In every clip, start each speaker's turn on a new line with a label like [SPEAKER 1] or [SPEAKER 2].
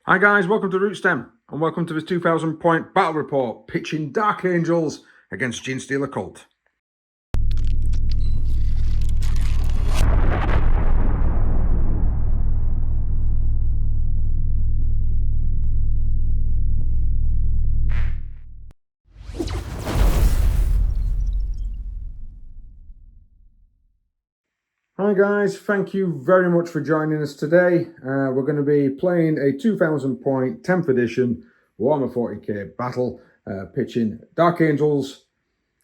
[SPEAKER 1] Hi guys, welcome to Rootstem and welcome to this 2000 point battle report pitching Dark Angels against Genestealer Cult. Hi guys, thank you very much for joining us today. We're going to be playing a 2000 point 10th edition Warhammer 40k battle, pitching Dark Angels,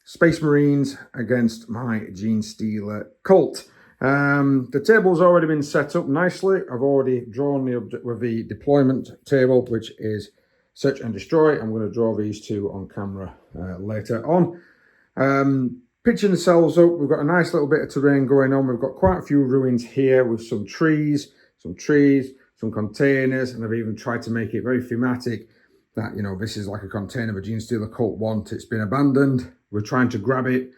[SPEAKER 1] Space Marines against my Genestealer Cult. The table's already been set up nicely. I've already drawn the deployment table, which is search and destroy. I'm going to draw these two on camera later on. Pitching themselves up, we've got a nice little bit of terrain going on. We've got quite a few ruins here with some trees, some containers, and I've even tried to make it very thematic that, you know, this is like a container the Genestealer Cult want. It's been abandoned. We're trying to grab it.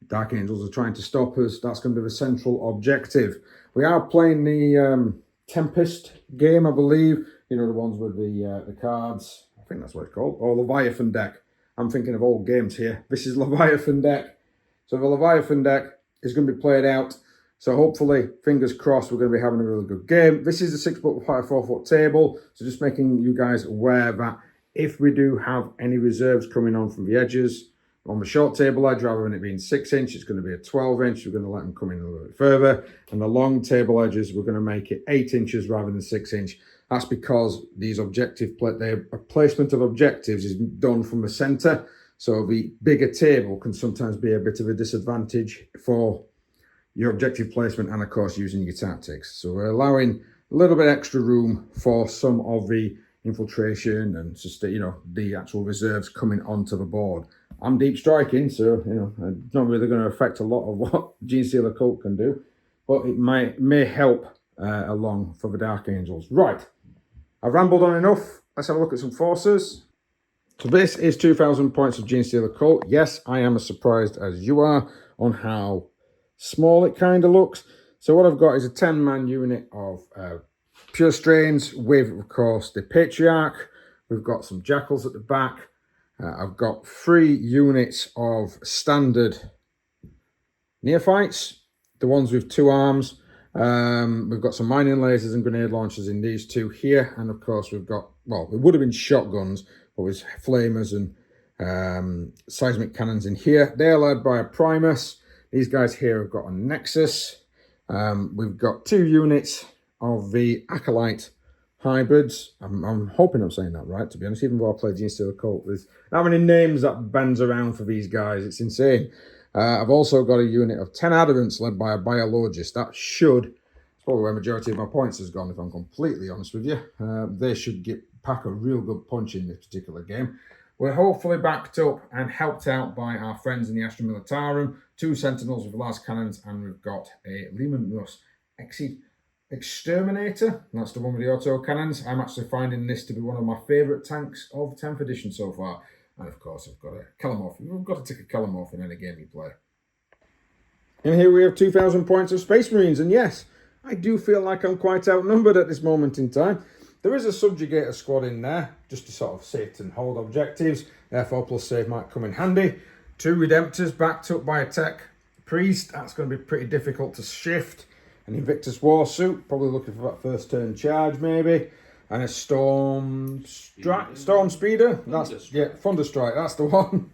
[SPEAKER 1] Dark Angels are trying to stop us. That's going to be the central objective. We are playing the Tempest game, I believe. You know, the ones with the cards. I think that's what it's called. Or Leviathan deck. I'm thinking of old games here. This is Leviathan deck. So the Leviathan deck is going to be played out. So hopefully, fingers crossed, we're going to be having a really good game. This is a 6 foot by 4 foot table. So just making you guys aware that if we do have any reserves coming on from the edges, on the short table edge, rather than it being 6 inch, it's going to be a 12 inch. We're going to let them come in a little bit further. And the long table edges, we're going to make it 8 inches rather than 6 inch. That's because these placement of objectives is done from the center. So the bigger table can sometimes be a bit of a disadvantage for your objective placement and, of course, using your tactics. So we're allowing a little bit extra room for some of the infiltration and, you know, the actual reserves coming onto the board. I'm deep striking, so, you know, it's not really going to affect a lot of what Genestealer Cult can do, but it may help along for the Dark Angels. Right, I've rambled on enough. Let's have a look at some forces. So this is 2000 points of Genestealer Cult. Yes, I am as surprised as you are on how small it kind of looks. So what I've got is a 10-man unit of pure strains with, of course, the Patriarch. We've got some Jackals at the back. I've got 3 units of standard neophytes, the ones with 2 arms. We've got some mining lasers and grenade launchers in these 2 here. And, of course, we've got, well, it would have been shotguns, but with flamers and seismic cannons in here. They're led by a Primus. These guys here have got a Nexus. We've got 2 units of the Acolyte hybrids. I'm hoping I'm saying that right, to be honest, even though I played Genestealer Cult. There's how many names that bends around for these guys. It's insane. I've also got a unit of 10 Adamants led by a Biologist. That should, it's probably where the majority of my points has gone, if I'm completely honest with you. They should pack a real good punch in this particular game. We're hopefully backed up and helped out by our friends in the Astra Militarum, 2 Sentinels with las cannons, and we've got a Lehman Russ Exterminator. That's the one with the auto cannons. I'm actually finding this to be one of my favourite tanks of 10th edition so far. And of course, I've got a Callimorph. You've got to take a Callimorph in any game you play. And here we have 2000 points of Space Marines. And yes, I do feel like I'm quite outnumbered at this moment in time. There is a Subjugator squad in there, just to sort of sit and hold objectives. Therefore, plus save might come in handy. 2 Redemptors backed up by a Tech Priest. That's going to be pretty difficult to shift. An Invictus Warsuit, probably looking for that first turn charge maybe. And a Storm Speeder. Thunderstrike, that's the one.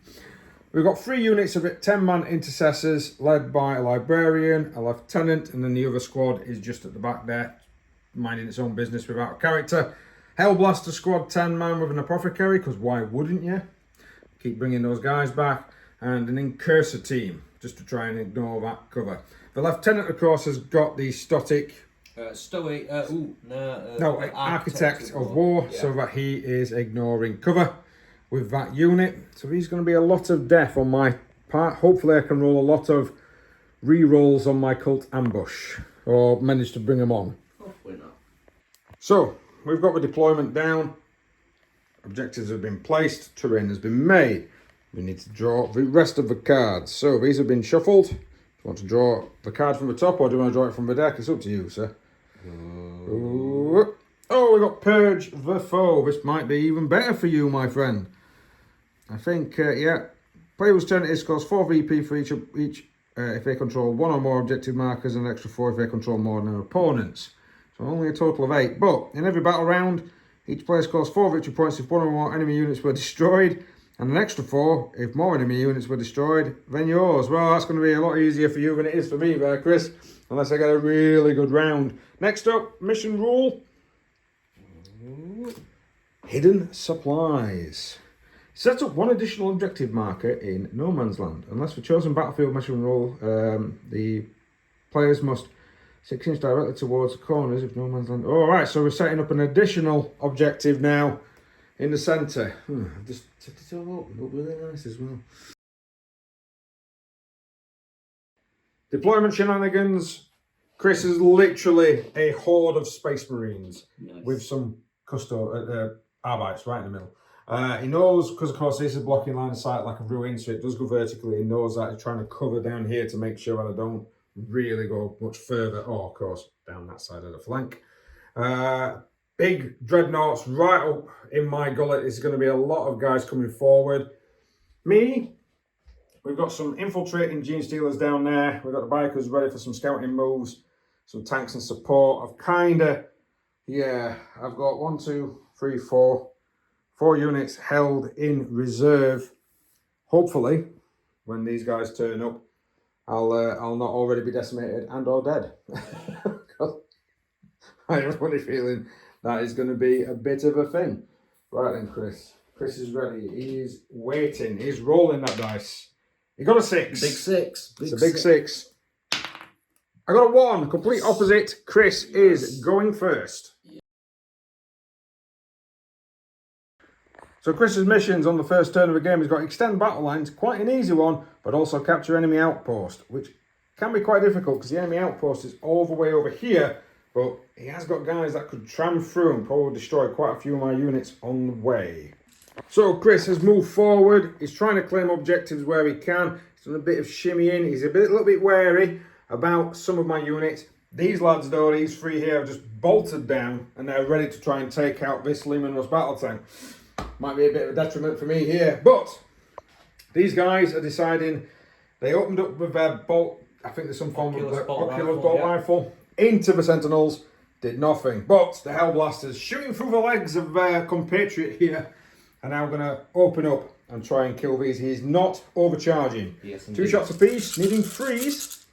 [SPEAKER 1] We've got 3 units of it, 10-man intercessors, led by a Librarian, a Lieutenant, and then the other squad is just at the back there, minding its own business without a character. Hellblaster squad, 10-man with an Apothecary, because why wouldn't you? Keep bringing those guys back. And an Incursor team, just to try and ignore that cover. The Lieutenant, of course, has got the Stoic... Architect of War, yeah. So that he is ignoring cover with that unit. So he's going to be a lot of death on my part. Hopefully I can roll a lot of re-rolls on my Cult Ambush, or manage to bring them on.
[SPEAKER 2] Hopefully not.
[SPEAKER 1] So, we've got the deployment down. Objectives have been placed. Terrain has been made. We need to draw the rest of the cards. So, these have been shuffled. Do you want to draw the card from the top, or do you want to draw it from the deck? It's up to you, sir. Oh, we've got Purge the Foe. This might be even better for you, my friend. I think, yeah. Player whose turn it is scores 4 VP for each if they control 1 or more objective markers and an extra 4 if they control more than their opponents. So only a total of 8. But in every battle round, each player scores 4 victory points if 1 or more enemy units were destroyed, and an extra 4 if more enemy units were destroyed than yours. Well, that's going to be a lot easier for you than it is for me there, Chris, unless I get a really good round. Next up, mission rule. Hidden supplies. Set up 1 additional objective marker in no man's land. Unless for chosen battlefield mission rule, the players must 6 inches directly towards the corners of no man's land. All right, so we're setting up an additional objective now in the centre. I've just set it all up. It looked really nice as well. Deployment shenanigans. Chris is literally a horde of Space Marines with some custom Arbites right in the middle. He knows, because of course this is blocking line of sight like a ruin, so it does go vertically. He knows that he's trying to cover down here to make sure that I don't really go much further, or of course down that side of the flank. Big dreadnoughts right up in my gullet. There's going to be a lot of guys coming forward. Me, we've got some infiltrating Genestealers down there. We've got the bikers ready for some scouting moves, some tanks and support. I've got 1, 2, 3, 4 units held in reserve. Hopefully, when these guys turn up, I'll not already be decimated and or dead. I have a funny feeling that is going to be a bit of a thing. Right then, Chris. Chris is ready. He's waiting. He's rolling that dice. He got a 6.
[SPEAKER 2] Big 6.
[SPEAKER 1] It's a big 6. I got a 1. Complete opposite. Chris is going first. So Chris's missions on the first turn of the game, he's got extend battle lines, quite an easy one, but also capture enemy outpost, which can be quite difficult because the enemy outpost is all the way over here, but he has got guys that could tram through and probably destroy quite a few of my units on the way. So Chris has moved forward. He's trying to claim objectives where he can. He's done a bit of shimmying. He's a little bit wary about some of my units. These lads, though, these 3 here have just bolted down and they're ready to try and take out this Luminous battle tank. Might be a bit of a detriment for me here, but these guys are deciding. They opened up with their bolt, I think there's some form of oculus bolt rifle, into the Sentinels, did nothing. But the Hellblasters, shooting through the legs of their compatriot here, are now going to open up and try and kill these. He's not overcharging. Yes, 2 shots apiece, needing 3s.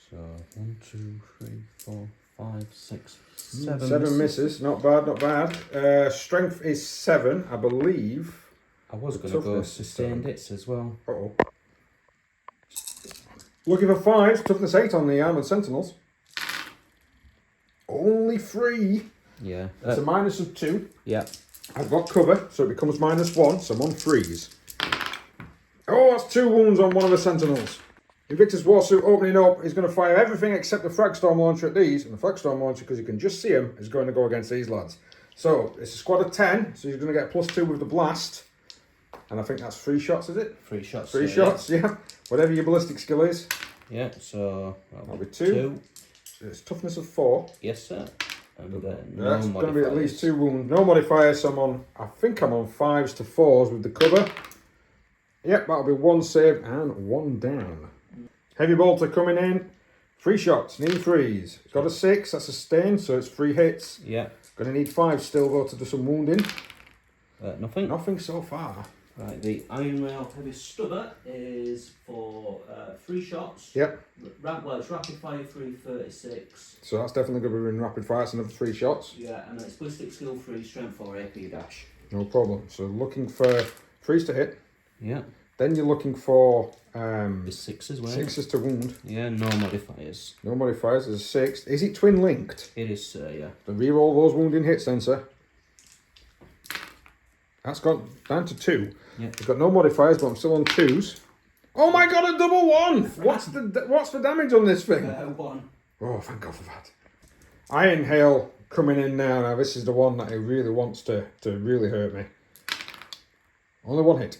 [SPEAKER 2] So 1, 2, 3, 4, 5, 6, 7.
[SPEAKER 1] 7 misses. Not bad, not bad. Strength is 7, I believe.
[SPEAKER 2] I was going to go sustained hits as well.
[SPEAKER 1] Uh-oh. Looking for 5, toughness 8 on the Armoured Sentinels. Only 3.
[SPEAKER 2] Yeah.
[SPEAKER 1] It's a minus of 2.
[SPEAKER 2] Yeah.
[SPEAKER 1] I've got cover, so it becomes -1, so I'm on 3s. Oh, that's 2 wounds on one of the Sentinels. Invictus Warsuit opening up. He's going to fire everything except the Fragstorm launcher at these. And the Fragstorm launcher, because you can just see him, is going to go against these lads. So it's a squad of 10. So he's going to get +2 with the blast. And I think that's 3 shots, is it?
[SPEAKER 2] 3 shots.
[SPEAKER 1] 3 shots, yeah. Whatever your ballistic skill is.
[SPEAKER 2] Yeah, so
[SPEAKER 1] that'll be 2. It's toughness of 4.
[SPEAKER 2] Yes, sir. And
[SPEAKER 1] that's going to be at least 2 wounds. No modifiers, so I think I'm on 5s to 4s with the cover. Yep, that'll be 1 save and 1 down. Heavy bolter coming in. 3 shots, need 3s. It's got a 6, that's a stain, so it's 3 hits.
[SPEAKER 2] Yeah.
[SPEAKER 1] Going to need 5 still though to do some wounding.
[SPEAKER 2] Nothing.
[SPEAKER 1] Nothing so far.
[SPEAKER 2] Right, the Iron Rail Heavy Stubber is for 3 shots.
[SPEAKER 1] Yep.
[SPEAKER 2] Well, it's rapid fire 336.
[SPEAKER 1] So that's definitely going to be in rapid fire. It's another 3 shots.
[SPEAKER 2] Yeah, and then it's ballistic skill 3, strength 4, AP dash.
[SPEAKER 1] No problem. So looking for 3s to hit.
[SPEAKER 2] Yeah.
[SPEAKER 1] Then you're looking for
[SPEAKER 2] the 6s, right?
[SPEAKER 1] 6s to wound.
[SPEAKER 2] Yeah, no modifiers.
[SPEAKER 1] No modifiers. There's a 6. Is it twin linked?
[SPEAKER 2] It is, sir. Yeah.
[SPEAKER 1] So reroll those wounding hits, then, sir. That's gone down to 2.
[SPEAKER 2] Yeah.
[SPEAKER 1] I've got no modifiers, but I'm still on 2s. Oh my god, a double 1! What's the damage on this thing?
[SPEAKER 2] 1.
[SPEAKER 1] Oh, thank God for that. Iron Hail coming in now. Now this is the one that he really wants to really hurt me. Only 1 hit.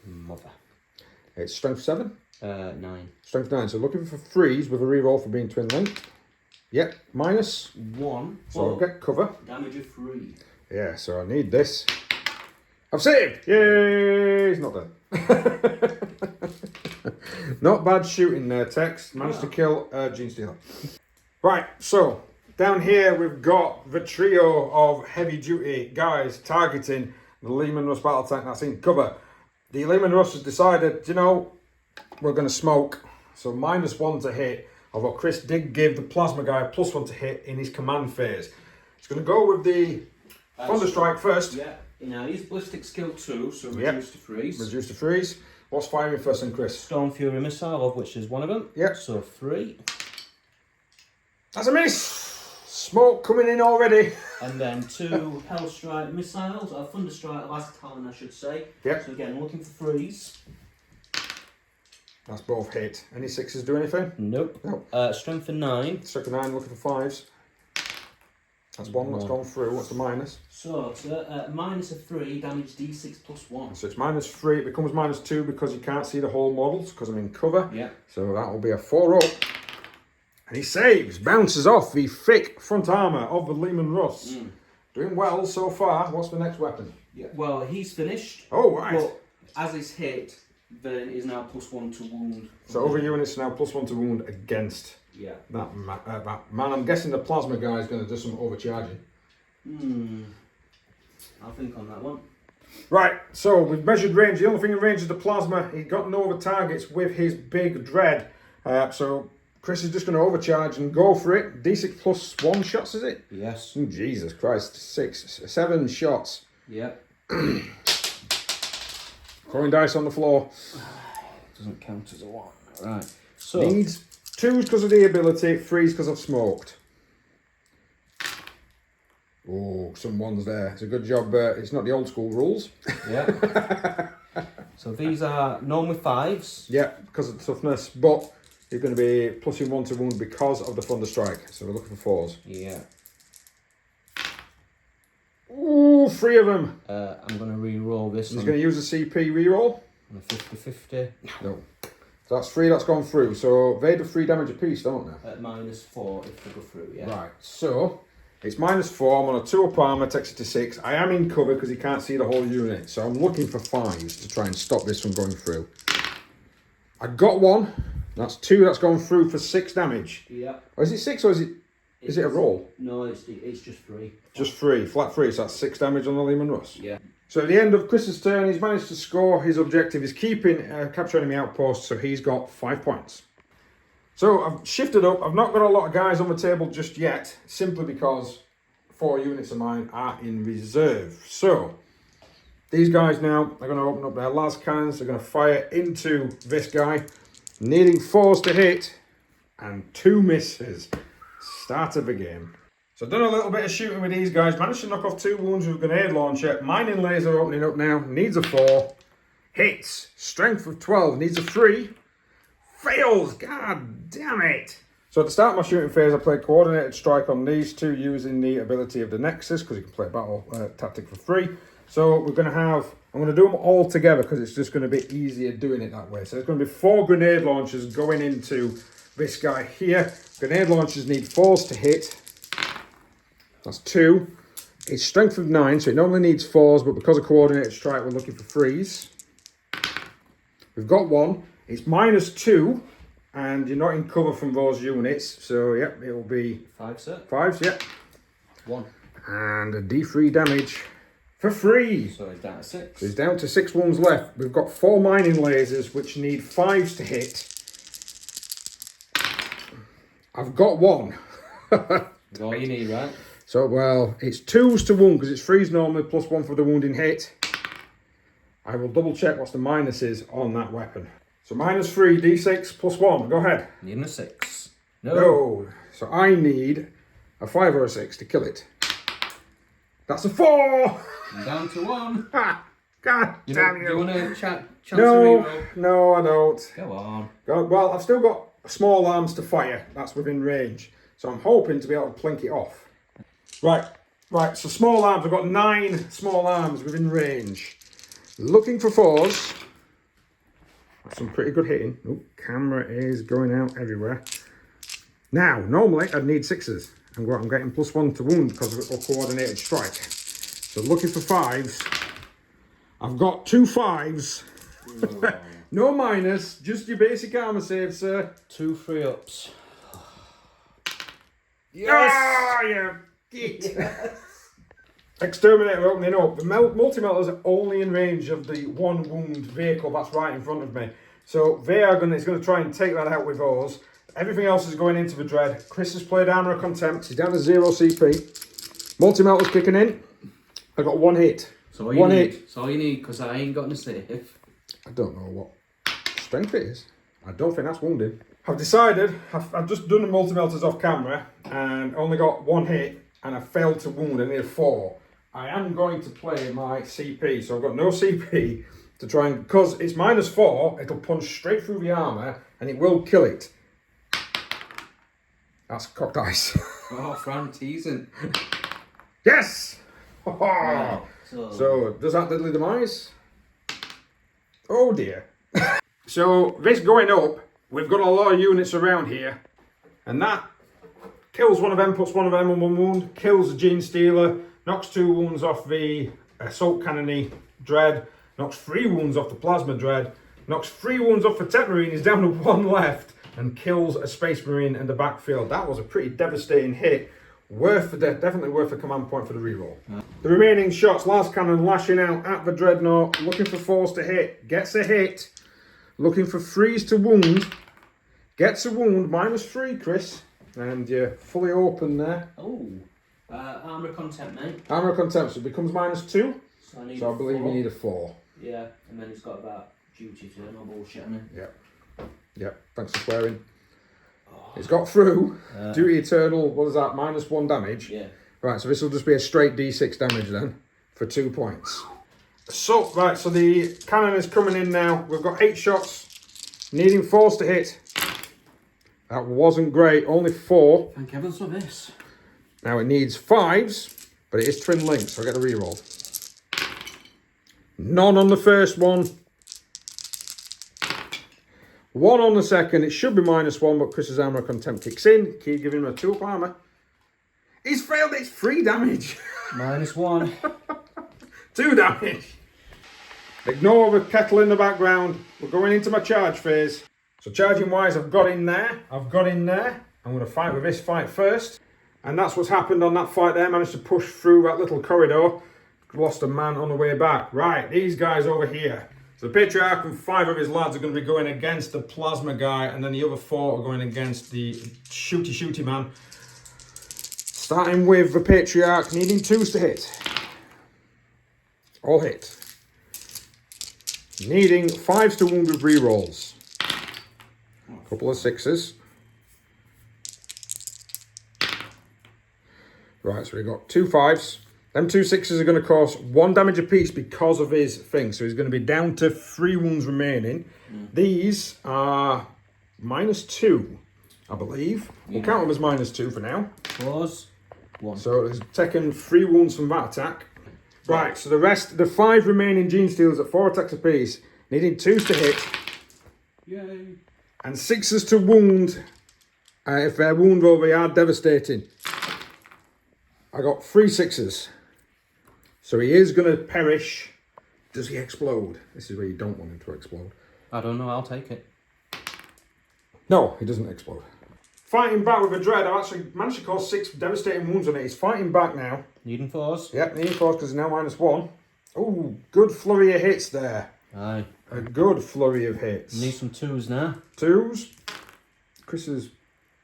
[SPEAKER 2] Mother.
[SPEAKER 1] It's strength 7.
[SPEAKER 2] 9.
[SPEAKER 1] Strength 9. So looking for 3s with a reroll for being twin linked. Yep, minus.
[SPEAKER 2] 1.
[SPEAKER 1] So I'll get cover.
[SPEAKER 2] Damage of 3.
[SPEAKER 1] Yeah, so I need this. I've saved! Yay! He's not dead. Not bad shooting there, Tex. Managed to kill Genestealer. Right, so down here we've got the trio of heavy duty guys targeting the Leman Russ battle tank that's in cover. The Leman Russ has decided, you know, we're going to smoke. So -1 to hit. Although Chris did give the plasma guy a +1 to hit in his command phase. He's going to go with the Thunder Strike first.
[SPEAKER 2] Yeah, now he's ballistic skill 2, so reduced to freeze.
[SPEAKER 1] Reduced to freeze. What's firing first then, Chris?
[SPEAKER 2] Storm Fury missile, of which is one of them.
[SPEAKER 1] Yep.
[SPEAKER 2] So 3.
[SPEAKER 1] That's a miss! Smoke coming in already.
[SPEAKER 2] And then 2 Hellstrike missiles, or Thunder Strike last time I should say.
[SPEAKER 1] Yep.
[SPEAKER 2] So again, looking for freeze.
[SPEAKER 1] That's both hit. Any 6s do anything?
[SPEAKER 2] Nope.
[SPEAKER 1] Nope.
[SPEAKER 2] Strength for 9.
[SPEAKER 1] Second 9, looking for 5s. That's 1 that's gone through. What's the minus?
[SPEAKER 2] So it's minus of 3, damage D6 +1.
[SPEAKER 1] So it's -3. It becomes -2 because you can't see the whole models because I'm in cover.
[SPEAKER 2] Yeah.
[SPEAKER 1] So that will be a 4 up. And he saves, bounces off the thick front armour of the Leman Russ. Doing well so far. What's the next weapon?
[SPEAKER 2] Yeah. Well, he's finished.
[SPEAKER 1] Oh, right.
[SPEAKER 2] But as he's hit, then he's now +1 to wound.
[SPEAKER 1] So over units now +1 to wound against that man. I'm guessing the plasma guy is going to do some overcharging.
[SPEAKER 2] I'll think on that one.
[SPEAKER 1] Right, so we've measured range. The only thing in range is the plasma. He got no over targets with his big dread. So Chris is just going to overcharge and go for it. D6 +1 shots, is it?
[SPEAKER 2] Yes.
[SPEAKER 1] Oh, Jesus Christ. 7 shots.
[SPEAKER 2] Yep.
[SPEAKER 1] Throwing dice on the floor.
[SPEAKER 2] Doesn't count as a 1. Right. So
[SPEAKER 1] Needs 2s because of the ability, 3s because I've smoked. Oh, some 1s there. It's a good job. It's not the old school rules.
[SPEAKER 2] yeah. So these are normally 5s.
[SPEAKER 1] Yeah, because of the toughness, but you're going to be +1 to wound because of the Thunder Strike. So we're looking for 4s.
[SPEAKER 2] Yeah.
[SPEAKER 1] Ooh, 3 of them.
[SPEAKER 2] I'm going to re-roll this.
[SPEAKER 1] He's going to use a CP reroll.
[SPEAKER 2] On a 50-50.
[SPEAKER 1] No. So that's 3 that's gone through. So they do 3 damage apiece, don't they?
[SPEAKER 2] At -4 if they go through, yeah.
[SPEAKER 1] Right, so it's -4. I'm on a 2-up armor, takes it to 6. I am in cover because he can't see the whole unit. So I'm looking for 5s to try and stop this from going through. I got 1. That's 2 that's gone through for 6 damage.
[SPEAKER 2] Yeah.
[SPEAKER 1] Or is it 6 or is it a roll?
[SPEAKER 2] No, it's just 3.
[SPEAKER 1] Just 3, flat 3. So that's 6 damage on the Leman Russ.
[SPEAKER 2] Yeah.
[SPEAKER 1] So at the end of Chris's turn, he's managed to score. His objective is keeping capture enemy outposts, so he's got 5 points. So I've shifted up. I've not got a lot of guys on the table just yet, simply because 4 units of mine are in reserve. So these guys now are going to open up their las cannons. They're going to fire into this guy, needing 4s to hit and 2 misses. Start of the game. So I've done a little bit of shooting with these guys. Managed to knock off 2 wounds with a grenade launcher. Mining laser opening up now. Needs a 4. Hits. Strength of 12. Needs a 3. Fails. God damn it. So at the start of my shooting phase, I played coordinated strike on these 2 using the ability of the Nexus because you can play battle tactic for free. So we're going to have, I'm going to do them all together because it's just going to be easier doing it that way. So there's going to be 4 grenade launchers going into this guy here. Grenade launchers need 4s to hit. That's 2. It's strength of 9, so it normally needs 4s, but because of coordinated strike, we're looking for 3s. We've got 1. It's -2, and you're not in cover from those units, so yep, it'll be
[SPEAKER 2] 5, sir.
[SPEAKER 1] 5s, yep.
[SPEAKER 2] 1.
[SPEAKER 1] And a D3 damage for free.
[SPEAKER 2] So he's down to 6.
[SPEAKER 1] So he's down to 6 wounds left. We've got 4 mining lasers, which need 5s to hit. I've got 1.
[SPEAKER 2] That's all you need, right?
[SPEAKER 1] So, well, it's 2s to wound because it's 3s normally +1 for the wounding hit. I will double check what's the minuses on that weapon. So -3, D6 +1. Go ahead.
[SPEAKER 2] Needing a 6.
[SPEAKER 1] No. So I need a 5 or a 6 to kill it. That's a 4!
[SPEAKER 2] I'm down to 1.
[SPEAKER 1] God damn you.
[SPEAKER 2] Do you want to chance
[SPEAKER 1] No,
[SPEAKER 2] a reroll?
[SPEAKER 1] no, I don't.
[SPEAKER 2] Go on.
[SPEAKER 1] Well, I've still got small arms to fire. That's within range. So I'm hoping to be able to plink it off. Right, so small arms. I've got 9 small arms within range. Looking for 4s. That's some pretty good hitting. Oh, camera is going out everywhere. Now, normally I'd need 6s. And I'm getting +1 to wound because of a coordinated strike. So looking for 5s. I've got 2 5s. No minus, just your basic armor save, sir.
[SPEAKER 2] 2 3-ups.
[SPEAKER 1] Yes! Ah, yeah. Yes. Exterminator opening up. The multi-melters are only in range of the 1 wound vehicle that's right in front of me. So they are going to try and take that out with those. Everything else is going into the dread. Chris has played Armour of Contempt. He's down to 0 CP. Multi-melter's kicking in. I got 1 hit.
[SPEAKER 2] So all you need. That's all you need, because I ain't got a save.
[SPEAKER 1] I don't know what strength it is. I don't think that's wounded. I've decided, I've just done the multi-melters off camera and only got 1 hit and I failed to wound. I need 4. I am going to play my CP, so I've got no CP to try and, because it's -4, it'll punch straight through the armour and it will kill it. That's cocked ice.
[SPEAKER 2] Oh, Fran teasing.
[SPEAKER 1] Yes!
[SPEAKER 2] Right,
[SPEAKER 1] So, does that deadly demise? Oh dear. So, this going up, we've got a lot of units around here, and that kills one of them, puts one of them on 1 wound, kills the Genestealer, knocks 2 wounds off the Assault Cannony Dread, knocks 3 wounds off the Plasma Dread, knocks 3 wounds off the Tech Marine, he's down to 1 left, and kills a Space Marine in the backfield. That was a pretty devastating hit. Definitely worth a command point for the reroll. The remaining shots, Last Cannon lashing out at the Dreadnought, looking for 4s to hit, gets a hit, looking for 3s to wound, gets a wound, -3, Chris, and you're fully open there.
[SPEAKER 2] Oh, Armour of Contempt, mate.
[SPEAKER 1] Armour of Contempt, so it becomes -2,
[SPEAKER 2] So
[SPEAKER 1] I believe you need a 4.
[SPEAKER 2] Yeah, and then it's got that duty to no bullshit on it.
[SPEAKER 1] Yep, thanks for swearing. It's got through. Duty Eternal, what is that, -1 damage?
[SPEAKER 2] Yeah.
[SPEAKER 1] Right, so this will just be a straight D6 damage then, for 2 points. So, right, so the cannon is coming in now. We've got 8 shots, needing 4s to hit. That wasn't great, only 4.
[SPEAKER 2] Thank heavens for this.
[SPEAKER 1] Now it needs 5s, but it is twin linked, so I get a reroll. None on the first one. 1 on the second. It should be -1, but Chris's Armour of Contempt kicks in. Keep giving him a 2 up armour. He's failed. It's 3 damage.
[SPEAKER 2] -1.
[SPEAKER 1] 2 damage. Ignore the kettle in the background. We're going into my charge phase. So charging wise, I've got in there. I'm going to fight with this fight first. And that's what's happened on that fight there. Managed to push through that little corridor. Lost a man on the way back. Right, these guys over here. So the Patriarch and 5 of his lads are going to be going against the Plasma guy, and then the other 4 are going against the shooty man. Starting with the Patriarch, needing 2s to hit. All hit. Needing 5s to wound with rerolls. A couple of 6s. Right, so we've got 2 5s. Them 2 6s are going to cost 1 damage apiece because of his thing. So he's going to be down to 3 wounds remaining. These are -2, I believe. We'll count them as -2 for now.
[SPEAKER 2] Was 1.
[SPEAKER 1] So he's taken 3 wounds from that attack. Right, so the rest, the 5 remaining Genestealers at 4 attacks apiece, needing 2s to hit.
[SPEAKER 2] Yay.
[SPEAKER 1] And 6s to wound. If their wound roll, they are devastating. I got 3 6s. So he is going to perish. Does he explode? This is where you don't want him to explode.
[SPEAKER 2] I don't know, I'll take it.
[SPEAKER 1] No, he doesn't explode. Fighting back with a Dread. I've actually managed to cause 6 devastating wounds on it. He's fighting back now.
[SPEAKER 2] Needing 4s?
[SPEAKER 1] Yep, needing 4s because he's now -1. Oh, good flurry of hits there.
[SPEAKER 2] Aye.
[SPEAKER 1] A good flurry of hits.
[SPEAKER 2] Need some 2s now.
[SPEAKER 1] 2s. Chris's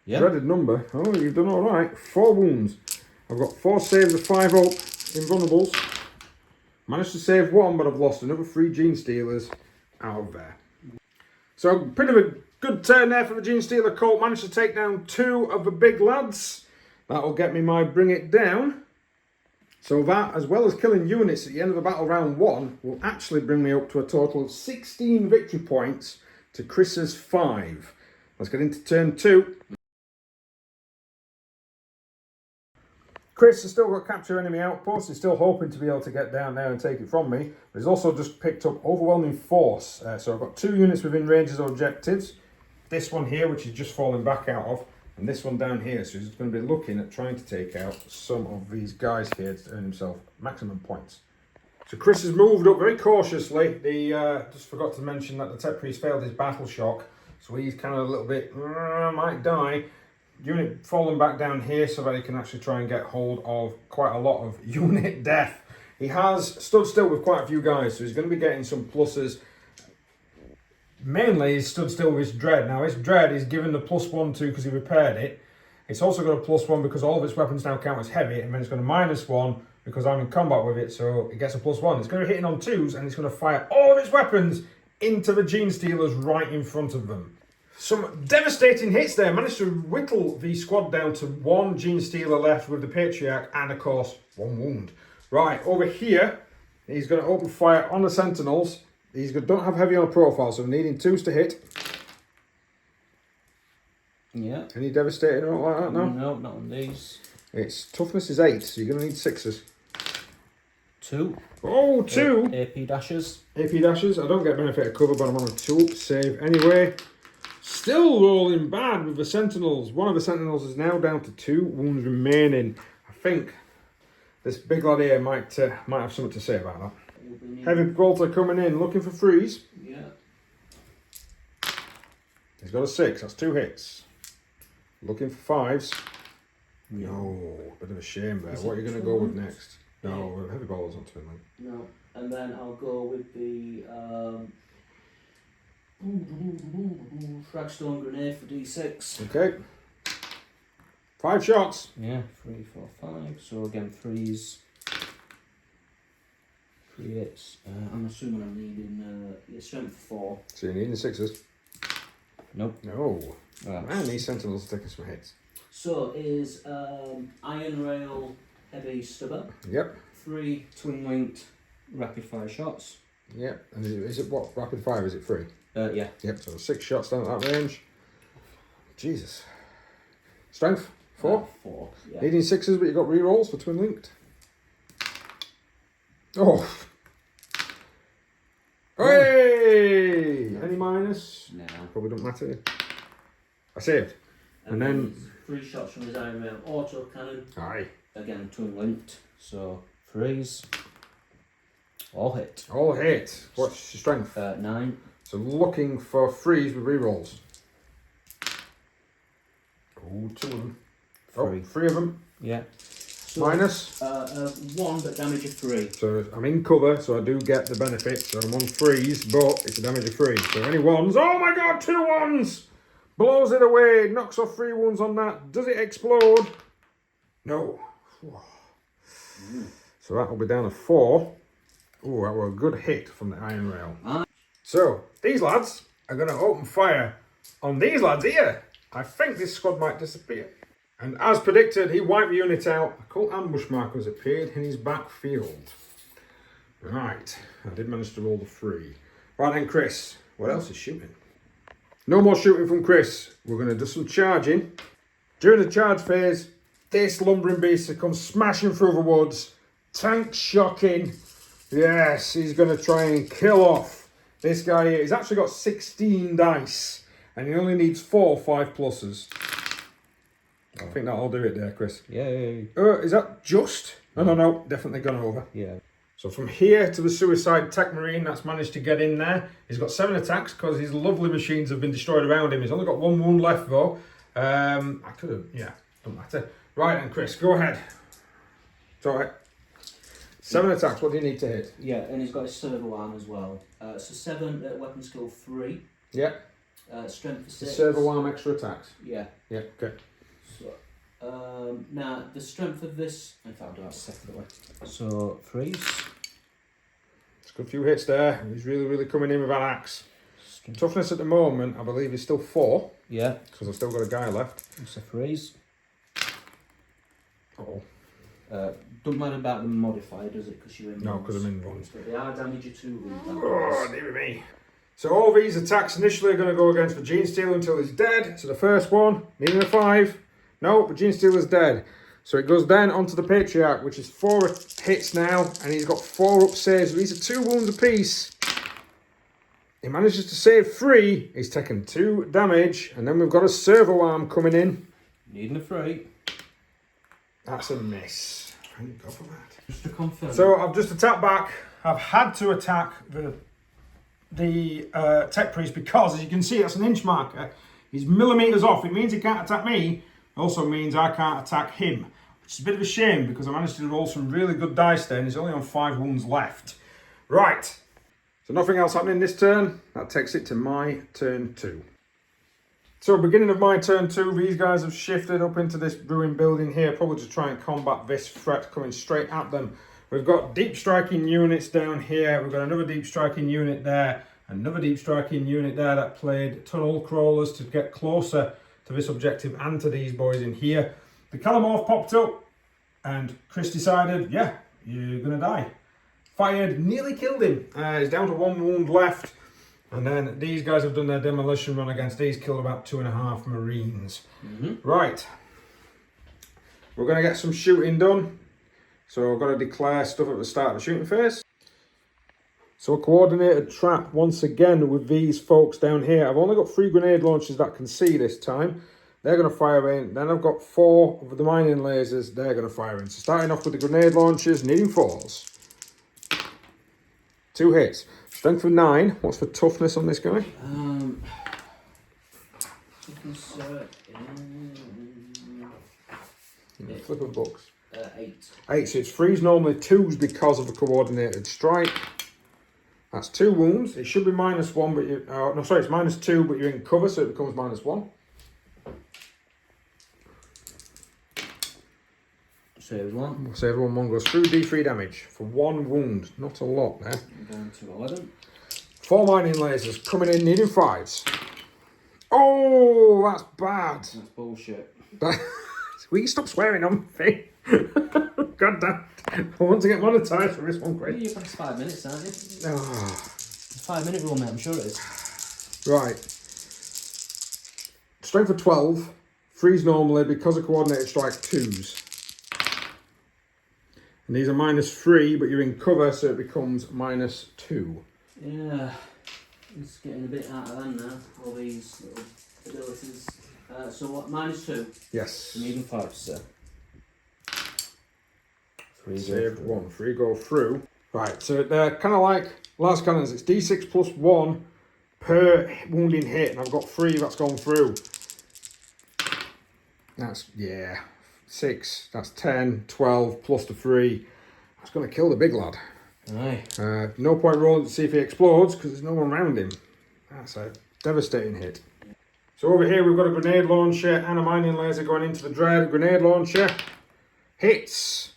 [SPEAKER 1] dreaded number. Oh, you've done all right. 4 wounds. I've got 4 saves of 5 up. Invulnerables. Managed to save 1, but I've lost another 3 Genestealers out of there. So, bit of a good turn there for the Genestealer Cult. Managed to take down 2 of the big lads. That'll get me my bring it down. So that, as well as killing units at the end of the battle round 1, will actually bring me up to a total of 16 victory points to Chris's 5. Let's get into turn 2. Chris has still got capture enemy outposts. He's still hoping to be able to get down there and take it from me. But he's also just picked up overwhelming force. So I've got 2 units within ranges or objectives. This one here, which is just falling back out of. and this one down here. So he's going to be looking at trying to take out some of these guys here to earn himself maximum points. So Chris has moved up very cautiously. Just forgot to mention that the tech priest failed his battle shock, so he's kind of a little bit might die. Unit falling back down here so that he can actually try and get hold of quite a lot of unit death. He has stood still with quite a few guys, so he's going to be getting some pluses. Mainly, he's stood still with his dread. Now, his dread is given the +1 to because he repaired it. It's also got a +1 because all of its weapons now count as heavy, and then it's got a -1 because I'm in combat with it, so it gets a +1. It's going to be hitting on 2s, and it's going to fire all of its weapons into the Genestealers right in front of them. Some devastating hits there. Managed to whittle the squad down to 1 Genestealer left with the Patriarch, and of course, 1 wound. Right, over here, he's going to open fire on the Sentinels. These don't have heavy on a profile, so needing 2s to hit.
[SPEAKER 2] Yeah.
[SPEAKER 1] Any devastating or like that? No?
[SPEAKER 2] No, not on these.
[SPEAKER 1] Its toughness is 8, so you're going to need 6s.
[SPEAKER 2] 2.
[SPEAKER 1] Oh, 2!
[SPEAKER 2] AP dashes.
[SPEAKER 1] AP dashes. I don't get benefit of cover, but I'm on a 2 save anyway. Still rolling bad with the Sentinels. One of the Sentinels is now down to 2 wounds remaining. I think this big lad here might have something to say about that. Heavy bolter coming in, looking for freeze.
[SPEAKER 2] Yeah.
[SPEAKER 1] He's got a 6, that's 2 hits. Looking for 5s.
[SPEAKER 2] Yeah.
[SPEAKER 1] No, bit of a shame there.
[SPEAKER 2] Is
[SPEAKER 1] What are you
[SPEAKER 2] it
[SPEAKER 1] going to go with
[SPEAKER 2] 12?
[SPEAKER 1] next? No, heavy bolter's not twin link.
[SPEAKER 2] No, and then I'll go with the Fragstone Grenade for D6.
[SPEAKER 1] Okay. 5 shots.
[SPEAKER 2] Yeah, 3, 4, 5. So again, 3s. 3 hits. I'm assuming I'm needing strength 4.
[SPEAKER 1] So you're needing 6s.
[SPEAKER 2] Nope.
[SPEAKER 1] No.
[SPEAKER 2] Right.
[SPEAKER 1] Man, these Sentinels are taking some hits.
[SPEAKER 2] So is Iron Rail Heavy Stubber.
[SPEAKER 1] Yep.
[SPEAKER 2] 3 twin linked rapid fire shots.
[SPEAKER 1] Yep. And is it what? Rapid fire, is it 3?
[SPEAKER 2] Yeah.
[SPEAKER 1] Yep, so 6 shots down at that range. Jesus. Strength? 4?
[SPEAKER 2] 4, yeah.
[SPEAKER 1] Needing 6s, but you got rerolls for twin linked. Oh. Hey! Any minus?
[SPEAKER 2] No.
[SPEAKER 1] Probably don't matter. I saved. And then
[SPEAKER 2] 3 shots from his Iron Rail auto cannon.
[SPEAKER 1] Aye.
[SPEAKER 2] Again, twin linked. So 3s. All hit.
[SPEAKER 1] All hit. What's your strength?
[SPEAKER 2] 9.
[SPEAKER 1] So looking for 3s with rerolls. Oh, 2 of them.
[SPEAKER 2] 3.
[SPEAKER 1] 3 of them.
[SPEAKER 2] Yeah. So,
[SPEAKER 1] Minus.
[SPEAKER 2] 1, but damage of 3.
[SPEAKER 1] So I'm in cover, so I do get the benefit. So I'm on 3s, but it's a damage of 3. So any 1s? Oh my god, 2 1s! Blows it away, knocks off 3 wounds on that. Does it explode? No. So that will be down to 4. Oh, that was a good hit from the Iron Rail. So these lads are going to open fire on these lads here. I think this squad might disappear. And as predicted, he wiped the unit out. A cult ambush marker has appeared in his backfield. Right, I did manage to roll the 3. Right then, Chris, what else is shooting? No more shooting from Chris. We're going to do some charging. During the charge phase, this lumbering beast comes smashing through the woods. Tank shocking. Yes, he's going to try and kill off this guy here. He's actually got 16 dice. And he only needs 4 5+. I think that'll do it there, Chris.
[SPEAKER 2] Yay.
[SPEAKER 1] Is that just? No, definitely gone over.
[SPEAKER 2] Yeah.
[SPEAKER 1] So from here to the Suicide Tech Marine, that's managed to get in there. He's got 7 attacks because his lovely machines have been destroyed around him. He's only got 1 wound left though. I could have, yeah, don't matter. Right then, Chris, go ahead. It's alright. 7 attacks, what do you need to hit?
[SPEAKER 2] Yeah, and he's got his servo arm as well. So 7 at weapon skill 3.
[SPEAKER 1] Yeah.
[SPEAKER 2] Strength for 6.
[SPEAKER 1] Servo arm extra attacks.
[SPEAKER 2] Yeah.
[SPEAKER 1] Yeah, okay.
[SPEAKER 2] So, now the strength of this, in fact I'll do that separately. So 3s.
[SPEAKER 1] It's got a few hits there. He's really coming in with that axe. Toughness at the moment, I believe, is still 4.
[SPEAKER 2] Yeah.
[SPEAKER 1] Because I've still got a guy left.
[SPEAKER 2] So 3s.
[SPEAKER 1] Oh.
[SPEAKER 2] Don't matter about the modifier, does it? Because you're in.
[SPEAKER 1] No, because I'm in ones.
[SPEAKER 2] But they are damage of 2.
[SPEAKER 1] Oh, dear me. So all these attacks initially are going to go against the Genestealer until he's dead. So the first one, needing a 5. No, the Genestealer's dead. So it goes then onto the Patriarch, which is 4 hits now, and he's got 4 up saves. So these are 2 wounds apiece. He manages to save 3. He's taken 2 damage, and then we've got a servo arm coming in.
[SPEAKER 2] Needing a 3.
[SPEAKER 1] That's a miss. Thank God for that.
[SPEAKER 2] Just to confirm.
[SPEAKER 1] So I've just attacked back. I've had to attack the tech priest because, as you can see, that's an inch marker. He's millimeters off. It means he can't attack me. It also means I can't attack him, which is a bit of a shame because I managed to roll some really good dice there and he's only on 5 wounds left. Right. So nothing else happening this turn. That takes it to my turn 2. So beginning of my turn 2, these guys have shifted up into this ruined building here, probably to try and combat this threat coming straight at them. We've got deep striking units down here. We've got another deep striking unit there. Another deep striking unit there that played tunnel crawlers to get closer to this objective and to these boys in here. The Calamorph popped up and Chris decided, yeah, you're going to die. Fired, nearly killed him. He's down to 1 wound left. And then these guys have done their demolition run against these, killed about 2.5 Marines. Right. We're going to get some shooting done. So I've got to declare stuff at the start of the shooting phase. So a coordinated trap once again with these folks down here. I've only got 3 grenade launchers that can see this time. They're going to fire in. Then I've got 4 of the mining lasers. They're going to fire in. So starting off with the grenade launchers, needing 4s. 2 hits. Strength of 9. What's the toughness on this guy?
[SPEAKER 2] Toughness
[SPEAKER 1] Flip of books.
[SPEAKER 2] 8.
[SPEAKER 1] 8. So it's freeze normally 2s because of a coordinated strike. That's 2 wounds. It should be -1, but you no, sorry, it's -2, but you're in cover, so it becomes -1.
[SPEAKER 2] Save 1.
[SPEAKER 1] So everyone 1 goes through D3 damage for 1 wound. Not a lot there.
[SPEAKER 2] Down to 11.
[SPEAKER 1] 4 mining lasers coming in, needing 5s. Oh, that's bad.
[SPEAKER 2] That's bullshit.
[SPEAKER 1] Will you stop swearing on me? God damn. I want to get monetized for this one, Chris.
[SPEAKER 2] You're past 5 minutes, aren't you?
[SPEAKER 1] Oh.
[SPEAKER 2] 5-minute rule, mate, I'm sure it is.
[SPEAKER 1] Right. Strength of 12. Freeze normally because of coordinated strike 2s. And these are -3, but you're in cover, so it becomes -2.
[SPEAKER 2] Yeah, it's getting a bit out of hand now, all these little abilities. So what, -2?
[SPEAKER 1] Yes.
[SPEAKER 2] I'm even 5, sir. 3
[SPEAKER 1] Saved 1. 3 go through. Right, so they're kind of like last cannons. It's D6 + 1 per wounding hit, and I've got 3 that's gone through. That's, yeah, 6. That's 10, 12 plus the 3. That's going to kill the big lad.
[SPEAKER 2] Aye.
[SPEAKER 1] No point rolling to see if he explodes because there's no one around him. That's a devastating hit. So over here we've got a grenade launcher and a mining laser going into the dread. Grenade launcher hits.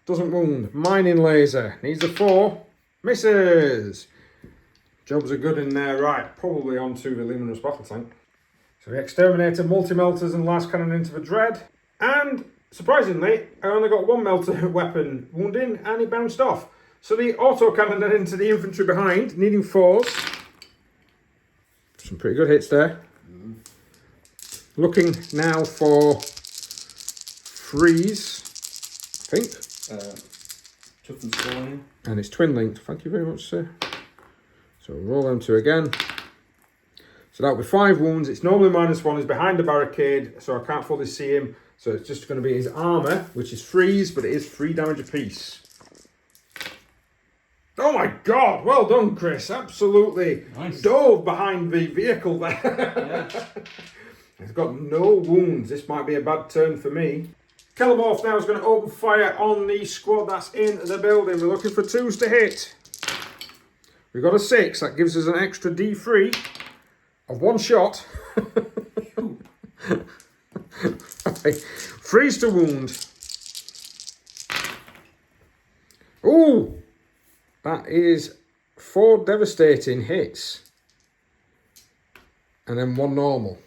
[SPEAKER 1] Doesn't wound. Mining laser needs a 4. Misses. Jobs are good in there. Right, probably onto the luminous battle tank. So the exterminator, multi-melters and last cannon into the dread. And surprisingly, I only got 1 melter weapon wounding and it bounced off. So the auto cannon then into the infantry behind, needing 4s. Some pretty good hits there. Looking now for freeze, I think.
[SPEAKER 2] Toughened scoring.
[SPEAKER 1] And it's twin linked. Thank you very much, sir. So roll them 2 again. So that'll be 5 wounds. It's normally -1. He's behind the barricade, so I can't fully see him. So it's just going to be his armour, which is freeze, but it is 3 damage apiece. Oh my God! Well done, Chris. Absolutely
[SPEAKER 2] Nice.
[SPEAKER 1] Dove behind the vehicle there.
[SPEAKER 2] Yeah.
[SPEAKER 1] He's got no wounds. This might be a bad turn for me. Calamorph now is going to open fire on the squad that's in the building. We're looking for 2s to hit. We've got a 6. That gives us an extra D3 of 1 shot. Freeze to wound. Ooh! That is 4 devastating hits. And then 1 normal.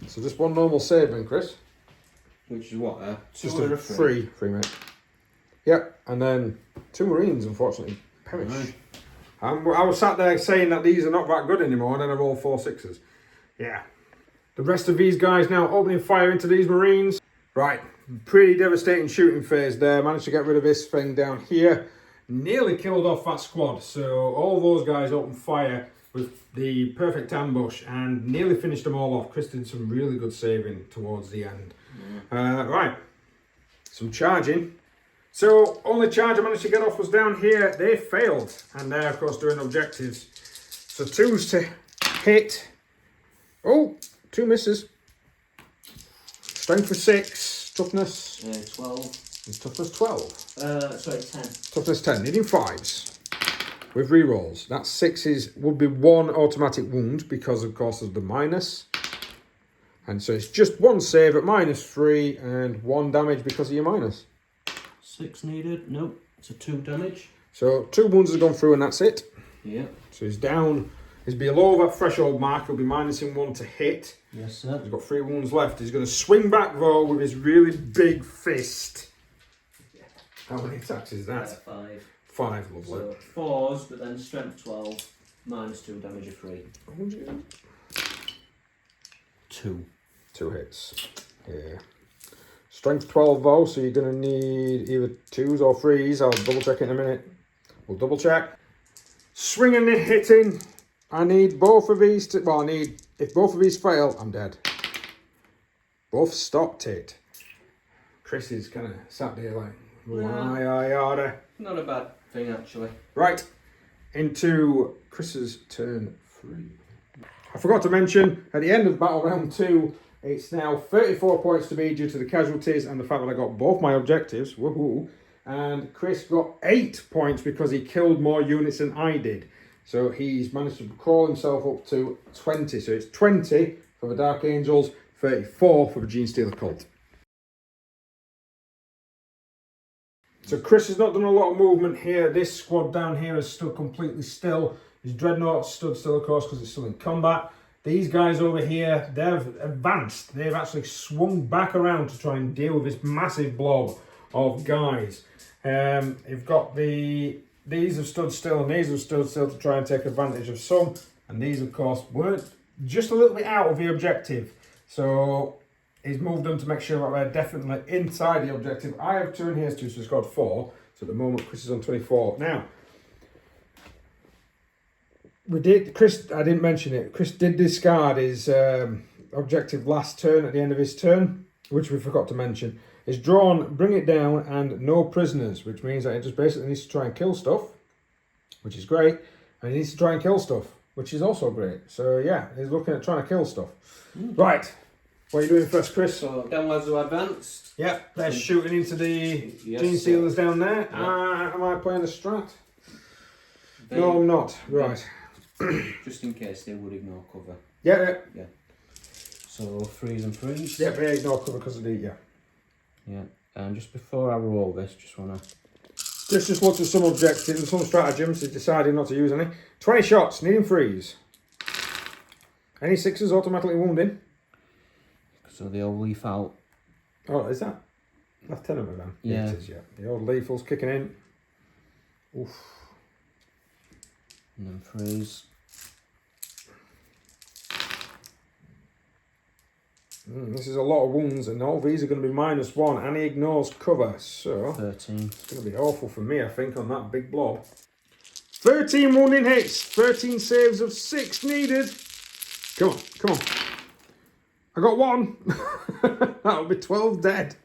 [SPEAKER 1] So just 1 normal save then, Chris.
[SPEAKER 2] Which is what?
[SPEAKER 1] Just a 3, mate. Yep, and then 2 Marines, unfortunately, perish.
[SPEAKER 2] Right.
[SPEAKER 1] I was sat there saying that these are not that good anymore, and then I rolled 4 6s. Yeah. The rest of these guys now opening fire into these Marines. Right, pretty devastating shooting phase there. Managed to get rid of this thing down here. Nearly killed off that squad. So all those guys open fire. with the perfect ambush and nearly finished them all off. Chris did some really good saving towards the end. Right, some charging. So only charge I managed to get off was down here. They failed, and they're of course doing objectives. So 2s to hit. Oh, 2 misses. Strength for 6, toughness
[SPEAKER 2] 12.
[SPEAKER 1] and toughness 12.
[SPEAKER 2] Sorry, 10.
[SPEAKER 1] Toughness 10, needing 5s. With rerolls, that 6s would be 1 automatic wound because of course of the minus. And so it's just 1 save at -3 and 1 damage because of your minus.
[SPEAKER 2] 6 needed, nope, it's a 2 damage.
[SPEAKER 1] So 2 wounds have gone through and that's it.
[SPEAKER 2] Yeah.
[SPEAKER 1] So he's down, he's below that threshold mark, he'll be minusing 1 to hit.
[SPEAKER 2] Yes, sir.
[SPEAKER 1] He's got 3 wounds left. He's going to swing back though with his really big fist. How many attacks is that?
[SPEAKER 2] 5.
[SPEAKER 1] 5, lovely.
[SPEAKER 2] So 4s, but then strength 12, -2 damage of 3. 2.
[SPEAKER 1] 2 hits. Yeah. Strength 12 though, so you're going to need either 2s or 3s. I'll double check in a minute. We'll double check. Swinging and hitting. I need both of these to, well, I need, if both of these fail, I'm dead. Both stopped it. Chris is kind of sat there like, yada.
[SPEAKER 2] Not a bad thing, actually.
[SPEAKER 1] Right, into Chris's turn 3. I forgot to mention, at the end of battle round 2, it's now 34 points to me due to the casualties and the fact that I got both my objectives. Woohoo! And Chris got 8 points because he killed more units than I did. So he's managed to crawl himself up to 20. So it's 20 for the Dark Angels, 34 for the Genestealer Cult. So Chris has not done a lot of movement here. This squad down here is still completely still. His Dreadnought stood still, of course, because it's still in combat. These guys over here, they've advanced. They've actually swung back around to try and deal with this massive blob of guys. You've got these have stood still and these have stood still to try and take advantage of some. And these, of course, weren't just a little bit out of the objective. So he's moved them to make sure that they're definitely inside the objective. I have 2 and he has 2, so he's got 4. So at the moment, Chris is on 24. Now, Chris, I didn't mention it. Chris did discard his objective last turn at the end of his turn, which we forgot to mention. He's drawn, bring it down, and no prisoners, which means that he just basically needs to try and kill stuff, which is great. And he needs to try and kill stuff, which is also great. So yeah, he's looking at trying to kill stuff. Right, what are you doing first, Chris?
[SPEAKER 2] So down lads who advanced.
[SPEAKER 1] Yeah, they're shooting into the
[SPEAKER 2] Yes,
[SPEAKER 1] Genestealers down there.
[SPEAKER 2] Yeah.
[SPEAKER 1] Am I playing a strat? No, I'm not. Right.
[SPEAKER 2] Just in case they would ignore cover.
[SPEAKER 1] Yeah.
[SPEAKER 2] So 3s and 3s.
[SPEAKER 1] Yeah, they ignore cover because of the,
[SPEAKER 2] Yeah, and just before I roll this, just want to...
[SPEAKER 1] Just looked at some objectives and some stratagems. He's decided not to use any. 20 shots, needing 3s. Any 6s automatically wounding.
[SPEAKER 2] So they all leaf out.
[SPEAKER 1] Oh, is that Lieutenant then?
[SPEAKER 2] Yeah.
[SPEAKER 1] It is, yeah. The old lethal's kicking in. Oof.
[SPEAKER 2] And then 3s.
[SPEAKER 1] This is a lot of wounds, and all these are going to be -1, and he ignores cover, so
[SPEAKER 2] 13.
[SPEAKER 1] it's going to be awful for me, I think, on that big blob. 13 wounding hits, 13 saves of 6 needed. Come on, come on. I got 1. That'll be 12 dead.